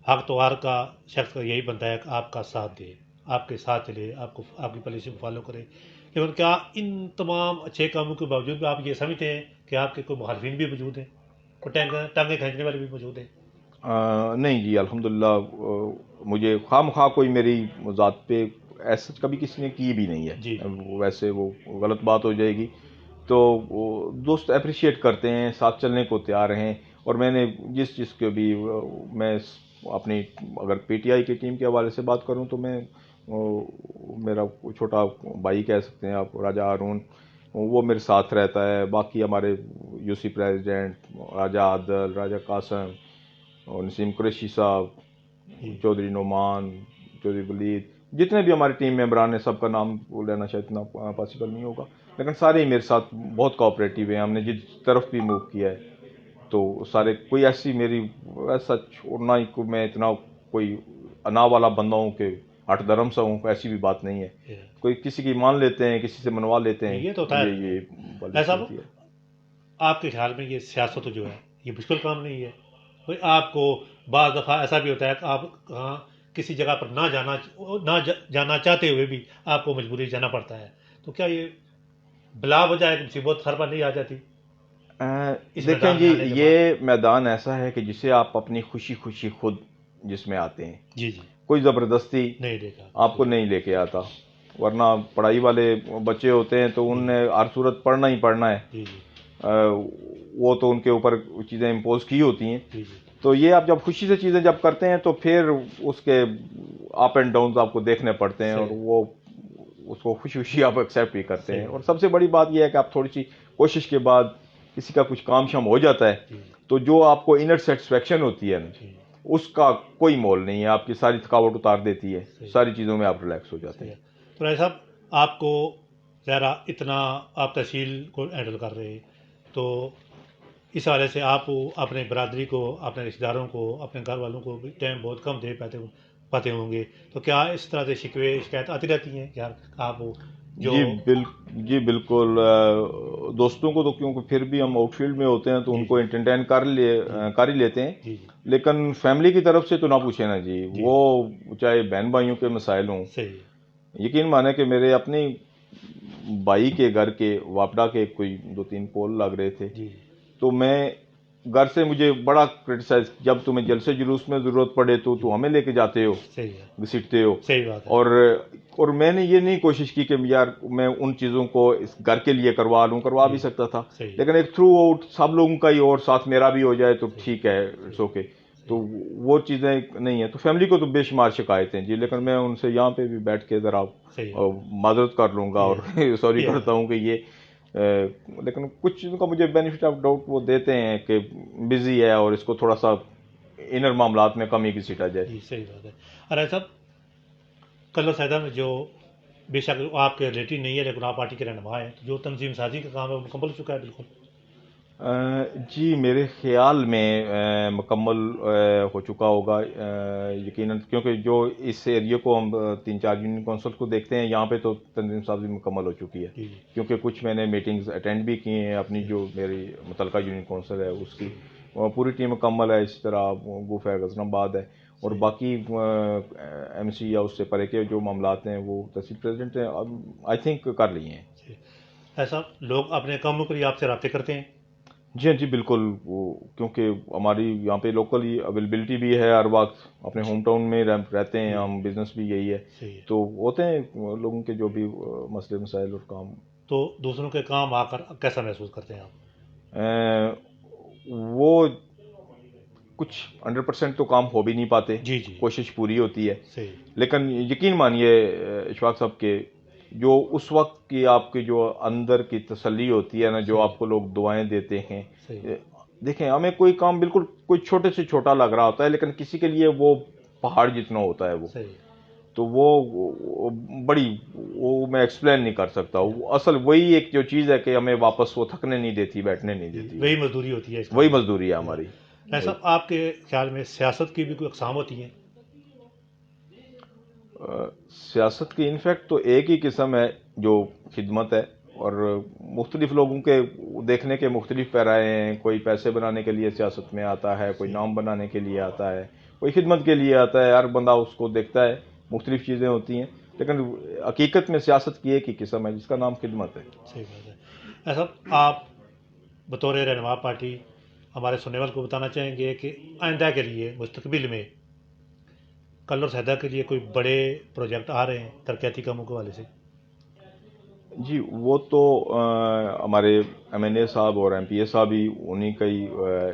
A: حق تو ہر کا شخص کا یہی بنتا ہے کہ آپ کا ساتھ دے، آپ کے ساتھ چلے، آپ کو آپ کی پالیسی کو فالو کرے. لیکن کیا ان تمام اچھے کاموں کے باوجود بھی آپ یہ سمجھتے ہیں کہ آپ کے کوئی مخالفین بھی موجود ہیں، کوئی ٹانگیں کھینچنے والے بھی موجود ہیں؟
B: نہیں جی الحمدللہ، مجھے خواہ مخواہ کوئی میری ذات پہ ایسا کبھی کسی نے کی بھی نہیں
A: جی
B: ہے. ویسے وہ غلط بات ہو جائے گی. تو دوست اپریشیٹ کرتے ہیں، ساتھ چلنے کو تیار ہیں. اور میں نے جس چیز کے بھی میں اپنی اگر پی ٹی آئی کی ٹیم کے حوالے سے بات کروں تو میں میرا چھوٹا بھائی کہہ سکتے ہیں آپ، راجہ ہارون، وہ میرے ساتھ رہتا ہے. باقی ہمارے یو سی پریزیڈنٹ راجہ عادل، راجہ قاسم اور نسیم قریشی صاحب،
A: جی
B: چودھری نعمان، چودھری ولید، جتنے بھی ہمارے ٹیم ممبران ہیں، سب کا نام لینا شاید اتنا پاسبل نہیں ہوگا، لیکن سارے ہی میرے ساتھ بہت کوآپریٹیو ہیں. ہم نے جس طرف بھی موو کیا ہے تو سارے، کوئی ایسی میری ایسا چھوڑنا ہی کوئی میں اتنا کوئی انا والا بندہ ہوں کہ ہٹ دھرم سا ہوں، ایسی بھی بات نہیں ہے. کوئی کسی کی مان لیتے ہیں، کسی سے منوا لیتے ہیں،
A: یہ تو ہوتا ہے.
B: یہ
A: ایسا
B: پالیسی ہوتی ہے.
A: آپ کے خیال میں یہ سیاست جو ہے یہ مشکل کام نہیں ہے؟ کوئی آپ کو بعض دفعہ ایسا بھی ہوتا ہے کہ آپ کہاں کسی جگہ پر جانا چاہتے ہوئے بھی آپ کو مجبوری جانا پڑتا ہے، تو کیا یہ بلا وجہ ایک مصیبت سر پر نہیں آ جاتی اس
B: دیکھیں
A: میدان
B: جی،
A: میں آنے کے بعد؟
B: یہ میدان ایسا ہے کہ جسے آپ اپنی خوشی خوشی خود جس میں آتے ہیں،
A: جی جی
B: کوئی زبردستی
A: نہیں دیکھا
B: آپ کو نہیں لے کے آتا. ورنہ پڑھائی والے بچے ہوتے ہیں تو ان نے ہر صورت پڑھنا ہی پڑھنا ہے.
A: جی جی
B: وہ تو ان کے اوپر چیزیں امپوز کی ہوتی ہیں.
A: جی جی
B: تو یہ آپ جب خوشی سے چیزیں جب کرتے ہیں تو پھر اس کے اپ اینڈ ڈاؤنز آپ کو دیکھنے پڑتے ہیں، اور
A: صحیح.
B: وہ اس کو خوشی خوشی آپ ایکسیپٹ بھی کرتے ہیں.
A: صحیح
B: اور
A: بات.
B: سب سے بڑی بات یہ ہے کہ آپ تھوڑی سی کوشش کے بعد کسی کا کچھ کام شام ہو جاتا ہے
A: جی
B: تو جو آپ کو انر سیٹسفیکشن ہوتی ہے نا،
A: جی
B: اس کا کوئی مول نہیں ہے. آپ کی ساری تھکاوٹ اتار دیتی ہے،
A: صحیح.
B: ساری چیزوں میں آپ ریلیکس ہو جاتے
A: صحیح
B: ہیں.
A: ہے. تو راجہ صاحب، آپ کو ذرا اتنا آپ تحصیل کو ہینڈل کر رہے ہیں تو اس حوالے سے آپ اپنے برادری کو، اپنے رشتہ داروں کو، اپنے گھر والوں کو بھی ٹائم بہت کم دے پاتے ہوں گے، تو کیا اس طرح سے شکوے شکایت آتی رہتی ہیں کہ یار آپ جو
B: جی بالکل. دوستوں کو تو کیونکہ پھر بھی ہم آؤٹ فیلڈ میں ہوتے ہیں تو ان
A: جی
B: کو
A: جی
B: انٹرٹین
A: جی
B: کر ہی لیتے ہیں.
A: جی جی
B: لیکن فیملی کی طرف سے تو نہ پوچھیں نا جی،
A: جی
B: وہ چاہے بہن بھائیوں کے مسائل ہوں.
A: صحیح.
B: یقین مانے کہ میرے اپنے بھائی کے گھر کے واپڈا کے کوئی 2-3 پول لگ رہے تھے
A: جی
B: تو میں گھر سے مجھے بڑا کرٹیسائز، جب تمہیں جلسے جلوس میں ضرورت پڑے تو
A: جی
B: ہمیں لے کے جاتے ہو،
A: صحیح ہے.
B: گھسیٹتے ہو.
A: صحیح بات ہے.
B: اور میں نے یہ نہیں کوشش کی کہ یار میں ان چیزوں کو اس گھر کے لیے کروا بھی
A: جی
B: سکتا تھا،
A: صحیح.
B: لیکن ایک تھرو آؤٹ سب لوگوں کا ہی اور ساتھ میرا بھی ہو جائے تو
A: صحیح.
B: ٹھیک ہے، اٹس اوکے. تو
A: صحیح.
B: وہ چیزیں نہیں ہیں. تو فیملی کو تو بے شمار شکایتیں جی، لیکن میں ان سے یہاں پہ بھی بیٹھ کے ذرا
A: صحیح.
B: معذرت کر لوں گا اور سوری
A: یہ
B: کرتا ہوں کہ یہ لیکن کچھ چیزوں کا مجھے بینیفٹ آف ڈاؤٹ وہ دیتے ہیں کہ بزی ہے اور اس کو تھوڑا سا انر معاملات میں کمی گھسیٹا جائے.
A: جی صحیح بات ہے. ارے صاحب، کلر سیدہ میں جو بے شک آپ کے ریلیٹو نہیں ہے لیکن آپ پارٹی کے رہنما ہیں، جو تنظیم سازی کا کام ہے وہ مکمل ہو چکا ہے بالکل؟
B: جی میرے خیال میں مکمل ہو چکا ہوگا یقیناً، کیونکہ جو اس ایریے کو ہم 3-4 یونین کونسل کو دیکھتے ہیں، یہاں پہ تو تنظیم سازی مکمل ہو چکی ہے.
A: جی جی
B: کیونکہ کچھ میں نے میٹنگز اٹینڈ بھی کی ہیں اپنی، جو میری متعلقہ یونین کونسل ہے اس کی پوری ٹیم مکمل ہے. اسی طرح گوف ہے، غازی آباد ہے، اور باقی ایم سی یا اس سے پرے کے جو معاملات ہیں وہ تحصیل پریزیڈنٹ ہیں آئی تھنک کر لی ہیں.
A: ایسا لوگ اپنے کاموں کے لیے آپ سے رابطے کرتے ہیں؟
B: جی ہاں جی بالکل. کیونکہ ہماری یہاں پہ لوکل ہی اویلیبلٹی بھی ہے، ہر وقت اپنے ہوم ٹاؤن میں رہتے ہیں ہم، بزنس بھی یہی ہے،
A: صحیح ہے.
B: تو ہوتے ہیں لوگوں کے جو بھی مسئلے مسائل اور کام.
A: تو دوسروں کے کام آ کر کیسا محسوس کرتے ہیں آپ؟
B: وہ کچھ 100% تو کام ہو بھی نہیں پاتے،
A: جی جی
B: کوشش پوری ہوتی ہے.
A: صحیح.
B: لیکن یقین مانیے اشفاق صاحب کے جو اس وقت کی آپ کی جو اندر کی تسلی ہوتی ہے نا، جو آپ کو لوگ دعائیں دیتے ہیں.
A: صحیح.
B: دیکھیں ہمیں کوئی کام بالکل کوئی چھوٹے سے چھوٹا لگ رہا ہوتا ہے، لیکن کسی کے لیے وہ پہاڑ جتنا ہوتا ہے وہ.
A: صحیح.
B: تو وہ بڑی، وہ میں ایکسپلین نہیں کر سکتا. اصل وہی ایک جو چیز ہے کہ ہمیں واپس وہ تھکنے نہیں دیتی، بیٹھنے نہیں دیتی.
A: وہی مزدوری ہوتی ہے اس
B: وہی مزدوری ہے ہماری.
A: ایسا آپ کے خیال میں سیاست کی بھی کوئی اقسام ہوتی ہیں؟
B: سیاست کی انفیکٹ تو ایک ہی قسم ہے جو خدمت ہے، اور مختلف لوگوں کے دیکھنے کے مختلف پیرائے ہیں. کوئی پیسے بنانے کے لیے سیاست میں آتا ہے, کوئی نام بنانے کے لیے آتا ہے, کوئی خدمت کے لیے آتا ہے. ہر بندہ اس کو دیکھتا ہے, مختلف چیزیں ہوتی ہیں, لیکن حقیقت میں سیاست کی ایک ہی قسم ہے جس کا نام خدمت ہے.
A: صحیح بات ہے. ایسا آپ بطور رہنما پارٹی ہمارے سننے والوں کو بتانا چاہیں گے کہ آئندہ کے لیے مستقبل میں کلر سیدا کے لیے کوئی بڑے پروجیکٹ آ رہے ہیں ترقیاتی کاموں کے حوالے سے؟
B: جی وہ تو ہمارے ایم این اے صاحب اور ایم پی اے صاحب ہی انہیں کا ہی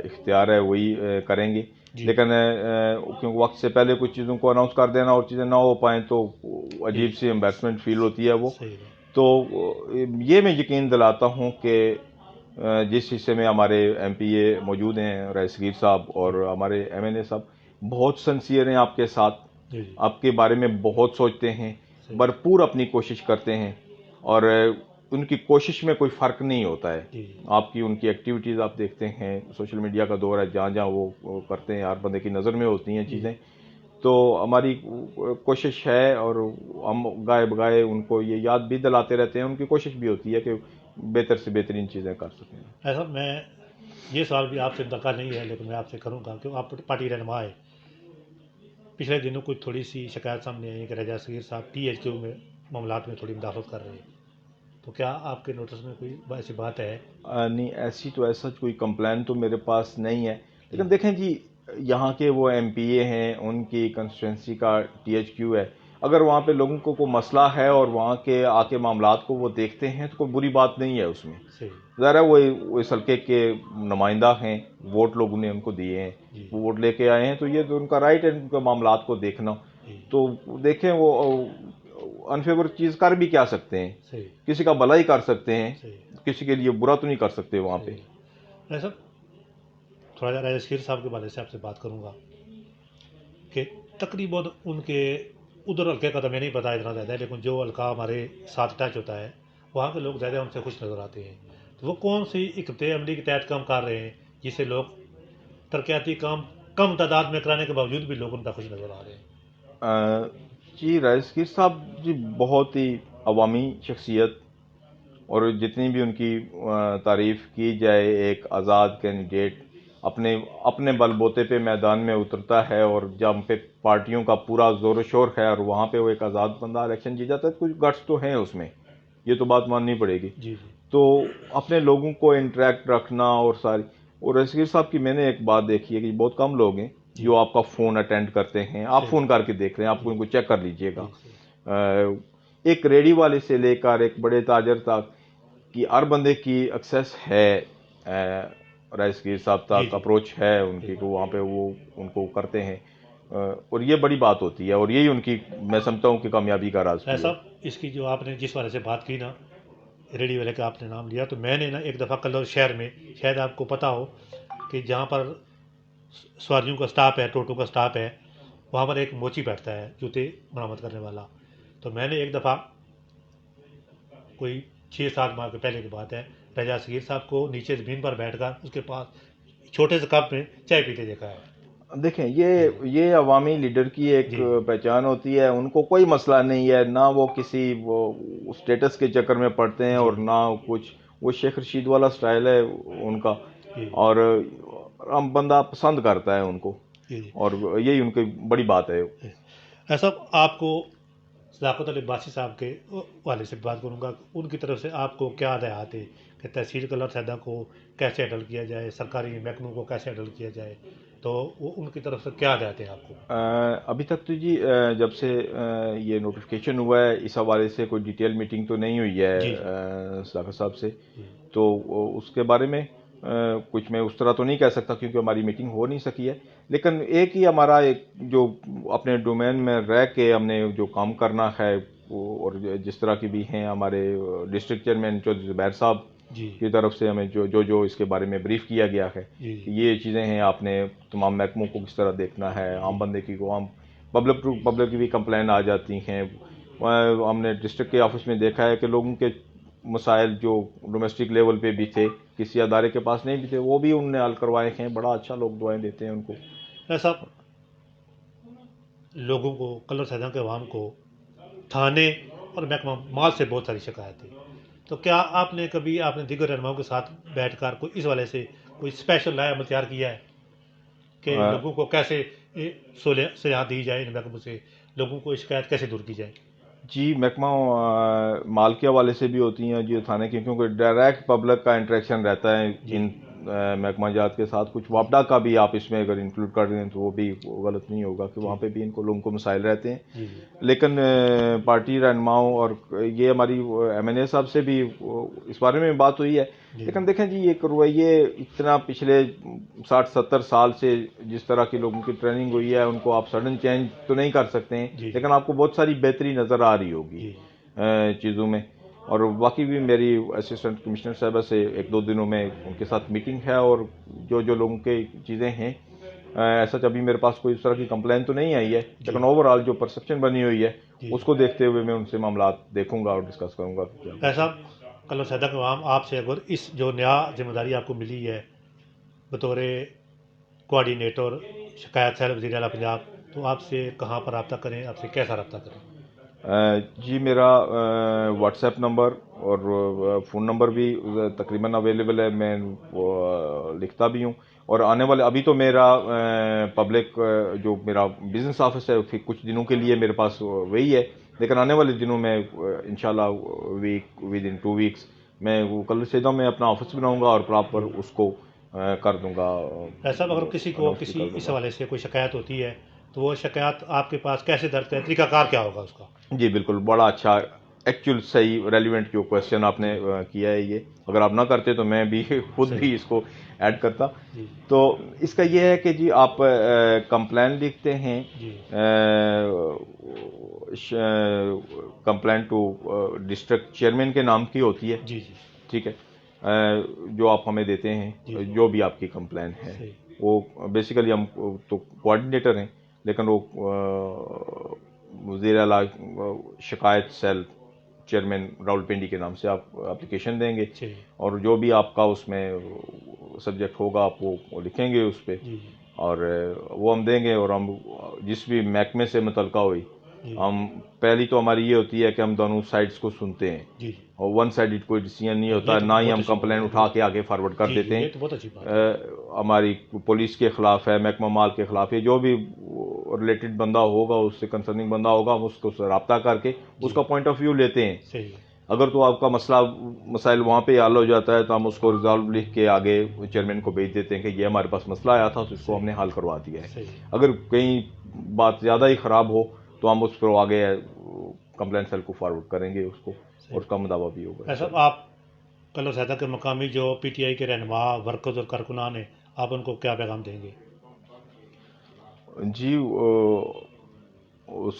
B: اختیار ہے, وہی کریں گے.
A: جی.
B: لیکن کیونکہ وقت سے پہلے کچھ چیزوں کو اناؤنس کر دینا اور چیزیں نہ ہو پائیں تو عجیب سی امبیرسمنٹ فیل ہوتی ہے وہ.
A: صحیح بات.
B: تو یہ میں یقین دلاتا ہوں کہ جس حصے میں ہمارے ایم پی اے موجود ہیں, رئیس صغیر صاحب, اور ہمارے ایم این اے صاحب بہت سنسیئر ہیں آپ کے ساتھ,
A: جی جی
B: آپ کے بارے میں بہت سوچتے ہیں, بھرپور اپنی کوشش کرتے ہیں, اور ان کی کوشش میں کوئی فرق نہیں ہوتا ہے.
A: جی
B: آپ کی ان کی ایکٹیویٹیز آپ دیکھتے ہیں, سوشل میڈیا کا دور ہے, جہاں جہاں وہ کرتے ہیں, ہر بندے کی نظر میں ہوتی ہیں چیزیں. تو ہماری کوشش ہے, اور ہم گائے بگائے ان کو یہ یاد بھی دلاتے رہتے ہیں, ان کی کوشش بھی ہوتی ہے کہ بہتر سے بہترین چیزیں کر سکیں.
A: ایسا میں یہ سوال بھی آپ سے متعلق نہیں ہے لیکن میں آپ سے کروں گا کہ آپ پارٹی رہنما ہے. پچھلے دنوں کچھ تھوڑی سی شکایت سامنے آئی کہ رضا صغیر صاحب ٹی ایچ کیو میں معاملات میں تھوڑی مداخلت کر رہے ہیں, تو کیا آپ کے نوٹس میں کوئی ایسی بات ہے؟
B: نہیں, ایسا کوئی کمپلین تو میرے پاس نہیں ہے. لیکن دیکھیں جی, یہاں کے وہ ایم پی اے ہیں, ان کی کنسٹیٹوئنسی کا ٹی ایچ کیو ہے. اگر وہاں پہ لوگوں کو کوئی مسئلہ ہے اور وہاں کے آ کے معاملات کو وہ دیکھتے ہیں تو کوئی بری بات نہیں ہے اس میں. ظاہر ہے وہ اس حلقے کے نمائندہ ہیں, ووٹ لوگوں نے ان کو دیے ہیں, وہ ووٹ لے کے آئے ہیں, تو یہ تو ان کا رائٹ ہے ان کے معاملات کو دیکھنا. تو دیکھیں, وہ انفیور چیز کر بھی کیا سکتے ہیں, کسی کا بھلا ہی کر سکتے ہیں, کسی کے لیے برا تو نہیں کر سکتے وہاں پہ.
A: ایسا تھوڑا سا رضا صغیر صاحب کے بارے سے آپ سے بات کروں گا کہ تقریباً ان کے ادھر حلقے کا تو میں نہیں پتا اتنا زیادہ ہے, لیکن جو حلقہ ہمارے ساتھ ٹچ ہوتا ہے وہاں کے لوگ زیادہ ان سے خوش نظر آتے ہیں. تو وہ کون سی اقتدائی عملی کے تحت کام کر رہے ہیں جس سے لوگ ترقیاتی کام کم تعداد میں کرانے کے باوجود بھی لوگ ان کا خوش نظر آ رہے ہیں؟
B: جی رئیس صغیر صاحب جی بہت ہی عوامی شخصیت, اور جتنی بھی ان کی تعریف کی جائے, ایک آزاد کینڈیڈیٹ اپنے بل بوتے پہ میدان میں اترتا ہے, اور جب پہ پارٹیوں کا پورا زور و شور ہے اور وہاں پہ وہ ایک آزاد بندہ الیکشن جیت جاتا ہے, کچھ گٹس تو ہیں اس میں, یہ تو بات ماننی پڑے گی.
A: جی
B: تو اپنے لوگوں کو انٹریکٹ رکھنا اور ساری, اور رئیس صغیر صاحب کی میں نے ایک بات دیکھی ہے کہ بہت کم لوگ ہیں جو آپ کا فون اٹینڈ کرتے ہیں. آپ فون کر کے دیکھ رہے ہیں, آپ ان کو چیک کر لیجئے گا. ایک ریڈی والے سے لے کر ایک بڑے تاجر تک کہ ہر بندے کی ایکسیس ہے, رئیس صغیر صاحب تک اپروچ ہے ان کی, وہاں پہ وہ ان کو کرتے ہیں, اور یہ بڑی بات ہوتی ہے, اور یہی ان کی میں سمجھتا ہوں کہ کامیابی کا راز ہے.
A: اس کی جو آپ نے جس والے سے بات کی نا, ریڈیو والے کا آپ نے نام لیا, تو میں نے نا ایک دفعہ کل شہر میں, شاید آپ کو پتا ہو کہ جہاں پر سواریوں کا سٹاپ ہے, ٹوٹو کا سٹاپ ہے, وہاں پر ایک موچی بیٹھتا ہے جوتے مرمت کرنے والا. تو میں نے ایک دفعہ کوئی 6-7 ماہ کے پہلے کی بات ہے, رضا صغیر صاحب کو نیچے زمین پر بیٹھ کر اس کے پاس چھوٹے سے کپ میں چائے پیتے دیکھا ہے.
B: دیکھیں, یہ عوامی لیڈر کی ایک پہچان ہوتی ہے. ان کو کوئی مسئلہ نہیں ہے, نہ وہ کسی وہ اسٹیٹس کے چکر میں پڑتے ہیں, اور نہ کچھ, وہ شیخ رشید والا سٹائل ہے ان کا, اور ہم بندہ پسند کرتا ہے ان کو, اور یہی ان کی بڑی بات ہے.
A: ایسا آپ کو صداقت علی عباسی صاحب کے والے سے بات کروں گا, ان کی طرف سے آپ کو کیا ہدایات ہے کہ تحصیل کلر سیدا کو کیسے ہینڈل کیا جائے, سرکاری محکموں کو کیسے ہینڈل کیا جائے, تو وہ ان کی طرف سے کیا ہدایت ہیں آپ کو؟
B: ابھی تک تو جی جب سے یہ نوٹیفیکیشن ہوا ہے اس حوالے سے کوئی ڈیٹیل میٹنگ تو نہیں ہوئی ہے صداقت صاحب سے, تو اس کے بارے میں کچھ میں اس طرح تو نہیں کہہ سکتا کیونکہ ہماری میٹنگ ہو نہیں سکی ہے. لیکن ایک ہی ہمارا ایک جو اپنے ڈومین میں رہ کے ہم نے جو کام کرنا ہے, اور جس طرح کی بھی ہیں ہمارے ڈسٹرکٹ چیئرمین چودھری زبیر صاحب کی طرف سے ہمیں جو اس کے بارے میں بریف کیا گیا ہے کہ یہ چیزیں ہیں, آپ نے تمام محکموں کو کس طرح دیکھنا ہے, عام بندے کی کو, عام پبلک کی بھی کمپلین آ جاتی ہیں. ہم نے ڈسٹرکٹ کے آفس میں دیکھا ہے کہ لوگوں کے مسائل جو ڈومیسٹک لیول پہ بھی تھے, کسی ادارے کے پاس نہیں بھی تھے, وہ بھی انہوں نے حل کروائے ہیں. بڑا اچھا لوگ دعائیں دیتے ہیں ان کو.
A: ایسا لوگوں کو, کلر سیدا کے عوام کو تھانے اور محکمہ مال سے بہت ساری شکایت ہے, تو کیا آپ نے کبھی آپ نے دیگر رہنماؤں کے ساتھ بیٹھ کر کوئی اس والے سے کوئی اسپیشل رائے عمل تیار کیا ہے کہ لوگوں کو کیسے سیاحت دی جائے ان محکموں سے، لوگوں کو شکایت کیسے دور کی جائے؟
B: جی محکمہ مال کے حوالے سے بھی ہوتی ہیں جی تھانے کی، کیونکہ ڈائریکٹ پبلک کا انٹریکشن رہتا ہے ان محکمہ جات کے ساتھ. کچھ وابڈا کا بھی آپ اس میں اگر انکلوڈ کر دیں تو وہ بھی غلط نہیں ہوگا کہ وہاں پہ بھی لوگوں کو مسائل رہتے ہیں. لیکن پارٹی رہنماؤں اور یہ ہماری ایم این اے صاحب سے بھی اس بارے میں بات ہوئی ہے. لیکن دیکھیں جی ایک رویے اتنا پچھلے 60-70 سال سے جس طرح کی لوگوں کی ٹریننگ ہوئی ہے ان کو آپ سڈن چینج تو نہیں کر سکتے ہیں، لیکن آپ کو بہت ساری بہتری نظر آ رہی ہوگی چیزوں میں. اور باقی بھی میری اسسٹنٹ کمشنر صاحبہ سے 1-2 دنوں میں ان کے ساتھ میٹنگ ہے، اور جو لوگوں کے چیزیں ہیں ایسا ابھی میرے پاس کوئی اس طرح کی کمپلین تو نہیں آئی ہے، لیکن اوور آل جو پرسپشن بنی ہوئی ہے اس کو دیکھتے ہوئے میں ان سے معاملات دیکھوں گا اور ڈسکس کروں گا.
A: ایسا کلو سیدہ کے عوام آپ سے اگر اس جو نیا ذمہ داری آپ کو ملی ہے بطور کوآرڈینیٹر شکایت سیل وزیر اعلیٰ پنجاب، تو آپ سے کہاں پر رابطہ کریں، آپ سے کیسا رابطہ کریں؟
B: جی میرا واٹس ایپ نمبر اور فون نمبر بھی تقریباً اویلیبل ہے، میں لکھتا بھی ہوں. اور آنے والے ابھی تو میرا پبلک جو میرا بزنس آفس ہے کچھ دنوں کے لیے میرے پاس وہی ہے، لیکن آنے والے دنوں میں انشاءاللہ ود ان 2 ویکس میں وہ کل سیدھا میں اپنا آفس بناؤں گا اور پراپر اس کو کر دوں گا.
A: ایسا اگر کسی کو کسی اس حوالے سے کوئی شکایت ہوتی ہے تو وہ شکایت آپ کے پاس کیسے درج ہے، طریقہ کار کیا ہوگا اس کا؟
B: جی بالکل، بڑا اچھا ایکچوئل صحیح ریلیونٹ جو کویشچن آپ نے کیا ہے، یہ اگر آپ نہ کرتے تو میں بھی خود بھی اس کو ایڈ کرتا. تو اس کا یہ ہے کہ جی آپ کمپلین لکھتے ہیں، کمپلین ٹو ڈسٹرکٹ چیئرمین کے نام کی ہوتی ہے، ٹھیک ہے، جو آپ ہمیں دیتے ہیں جو بھی آپ کی کمپلین ہے. وہ بیسیکلی ہم تو کوآرڈینیٹر ہیں، لیکن وہ وزیر اعلیٰ شکایت سیل چیئرمین راولپنڈی کے نام سے آپ اپلیکیشن دیں گے، اور جو بھی آپ کا اس میں سبجیکٹ ہوگا آپ وہ لکھیں گے اس پہ، اور وہ ہم دیں گے. اور ہم جس بھی محکمے سے متعلقہ ہوئی، ہم پہلی تو ہماری یہ ہوتی ہے کہ ہم دونوں سائڈز کو سنتے ہیں، اور ون سائڈڈ کوئی ڈیسیژن نہیں ہوتا ہے، نہ ہی ہم کمپلین اٹھا کے آگے فارورڈ کر دیتے ہیں. ہماری پولیس کے خلاف ہے، محکمہ مال کے خلاف ہے، جو بھی ریلیٹڈ بندہ ہوگا، اس سے کنسرننگ بندہ ہوگا، ہم اس کو رابطہ کر کے اس کا پوائنٹ آف ویو لیتے ہیں. اگر تو آپ کا مسائل وہاں پہ حل ہو جاتا ہے تو ہم اس کو ریزالو لکھ کے آگے چیئرمین کو بھیج دیتے ہیں کہ یہ ہمارے پاس مسئلہ آیا تھا تو اس کو ہم نے حل کروا دیا ہے. اگر کہیں بات زیادہ ہی خراب ہو تو ہم اس پر آگے کمپلین سیل کو فارورڈ کریں گے اس کو، اور اس کا مداوع بھی ہوگا.
A: ایسا آپ کلو سیدہ کے مقامی جو پی ٹی آئی کے رہنما ورکرز اور کارکنان ہیں، آپ ان کو کیا پیغام دیں گے؟
B: جی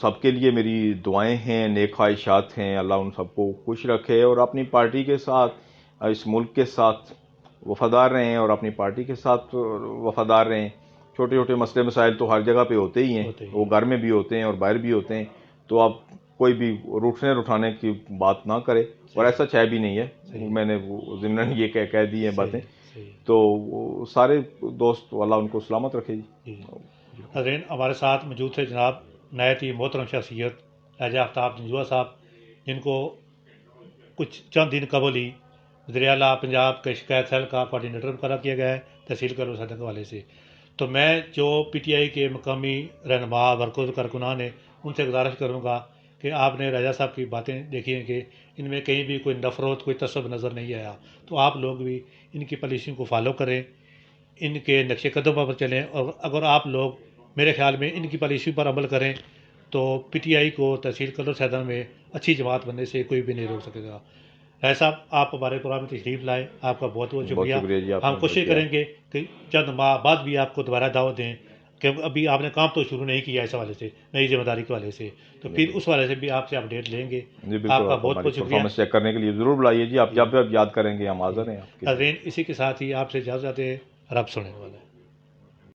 B: سب کے لیے میری دعائیں ہیں، نیک خواہشات ہیں، اللہ ان سب کو خوش رکھے، اور اپنی پارٹی کے ساتھ اس ملک کے ساتھ وفادار رہیں اور اپنی پارٹی کے ساتھ وفادار رہیں. چھوٹے چھوٹے مسئلے مسائل تو ہر جگہ پہ ہوتے ہی ہیں، وہ گھر میں بھی ہوتے ہیں اور باہر بھی ہوتے ہیں، تو آپ کوئی بھی روٹنے اٹھانے کی بات نہ کرے، اور ایسا ہے بھی نہیں ہے، میں نے ضمن یہ کہہ دی ہیں باتیں. تو سارے دوست اللہ ان کو سلامت رکھے. جی
A: ناظرین، ہمارے ساتھ موجود تھے جناب نہایت ہی محترم شخصیت راجہ آفتاب جنجوعہ صاحب، جن کو کچھ چند دن قبل ہی وزیر اعلیٰ پنجاب کے شکایت سیل کا کوآرڈینیٹر مقرر کیا گیا ہے تحصیل کلو سیدہ کے حوالے سے. تو میں جو پی ٹی آئی کے مقامی رہنما ورکرز کارکنان ہیں ان سے گزارش کروں گا کہ آپ نے راجہ صاحب کی باتیں دیکھی ہیں کہ ان میں کہیں بھی کوئی نفرت کوئی تعصب نظر نہیں آیا، تو آپ لوگ بھی ان کی پالیسیوں کو فالو کریں، ان کے نقش قدم پر چلیں، اور اگر آپ لوگ میرے خیال میں ان کی پالیسیوں پر عمل کریں تو پی ٹی آئی کو تحصیل کلو سیدہ میں اچھی جماعت بننے سے کوئی بھی نہیں روک سکے گا. راجہ صاحب، آپ ہمارے پروگرام میں تشریف لائے، آپ کا بہت بہت شکریہ. ہم کوشش کریں گے کہ چند ماہ بعد بھی آپ کو دوبارہ دعوت دیں، کہ ابھی آپ نے کام تو شروع نہیں کیا اس حوالے سے، نئی ذمہ داری کے حوالے سے، تو پھر اس حوالے سے بھی آپ سے اپڈیٹ لیں گے. آپ کا بہت بہت شکریہ.
B: چیک کرنے کے لیے ضرور بلائیے جی، آپ جب بھی یاد کریں گے ہم حاضر ہیں.
A: ناظرین، اسی کے ساتھ ہی آپ سے اجازت ہے، رب سننے والا ہے.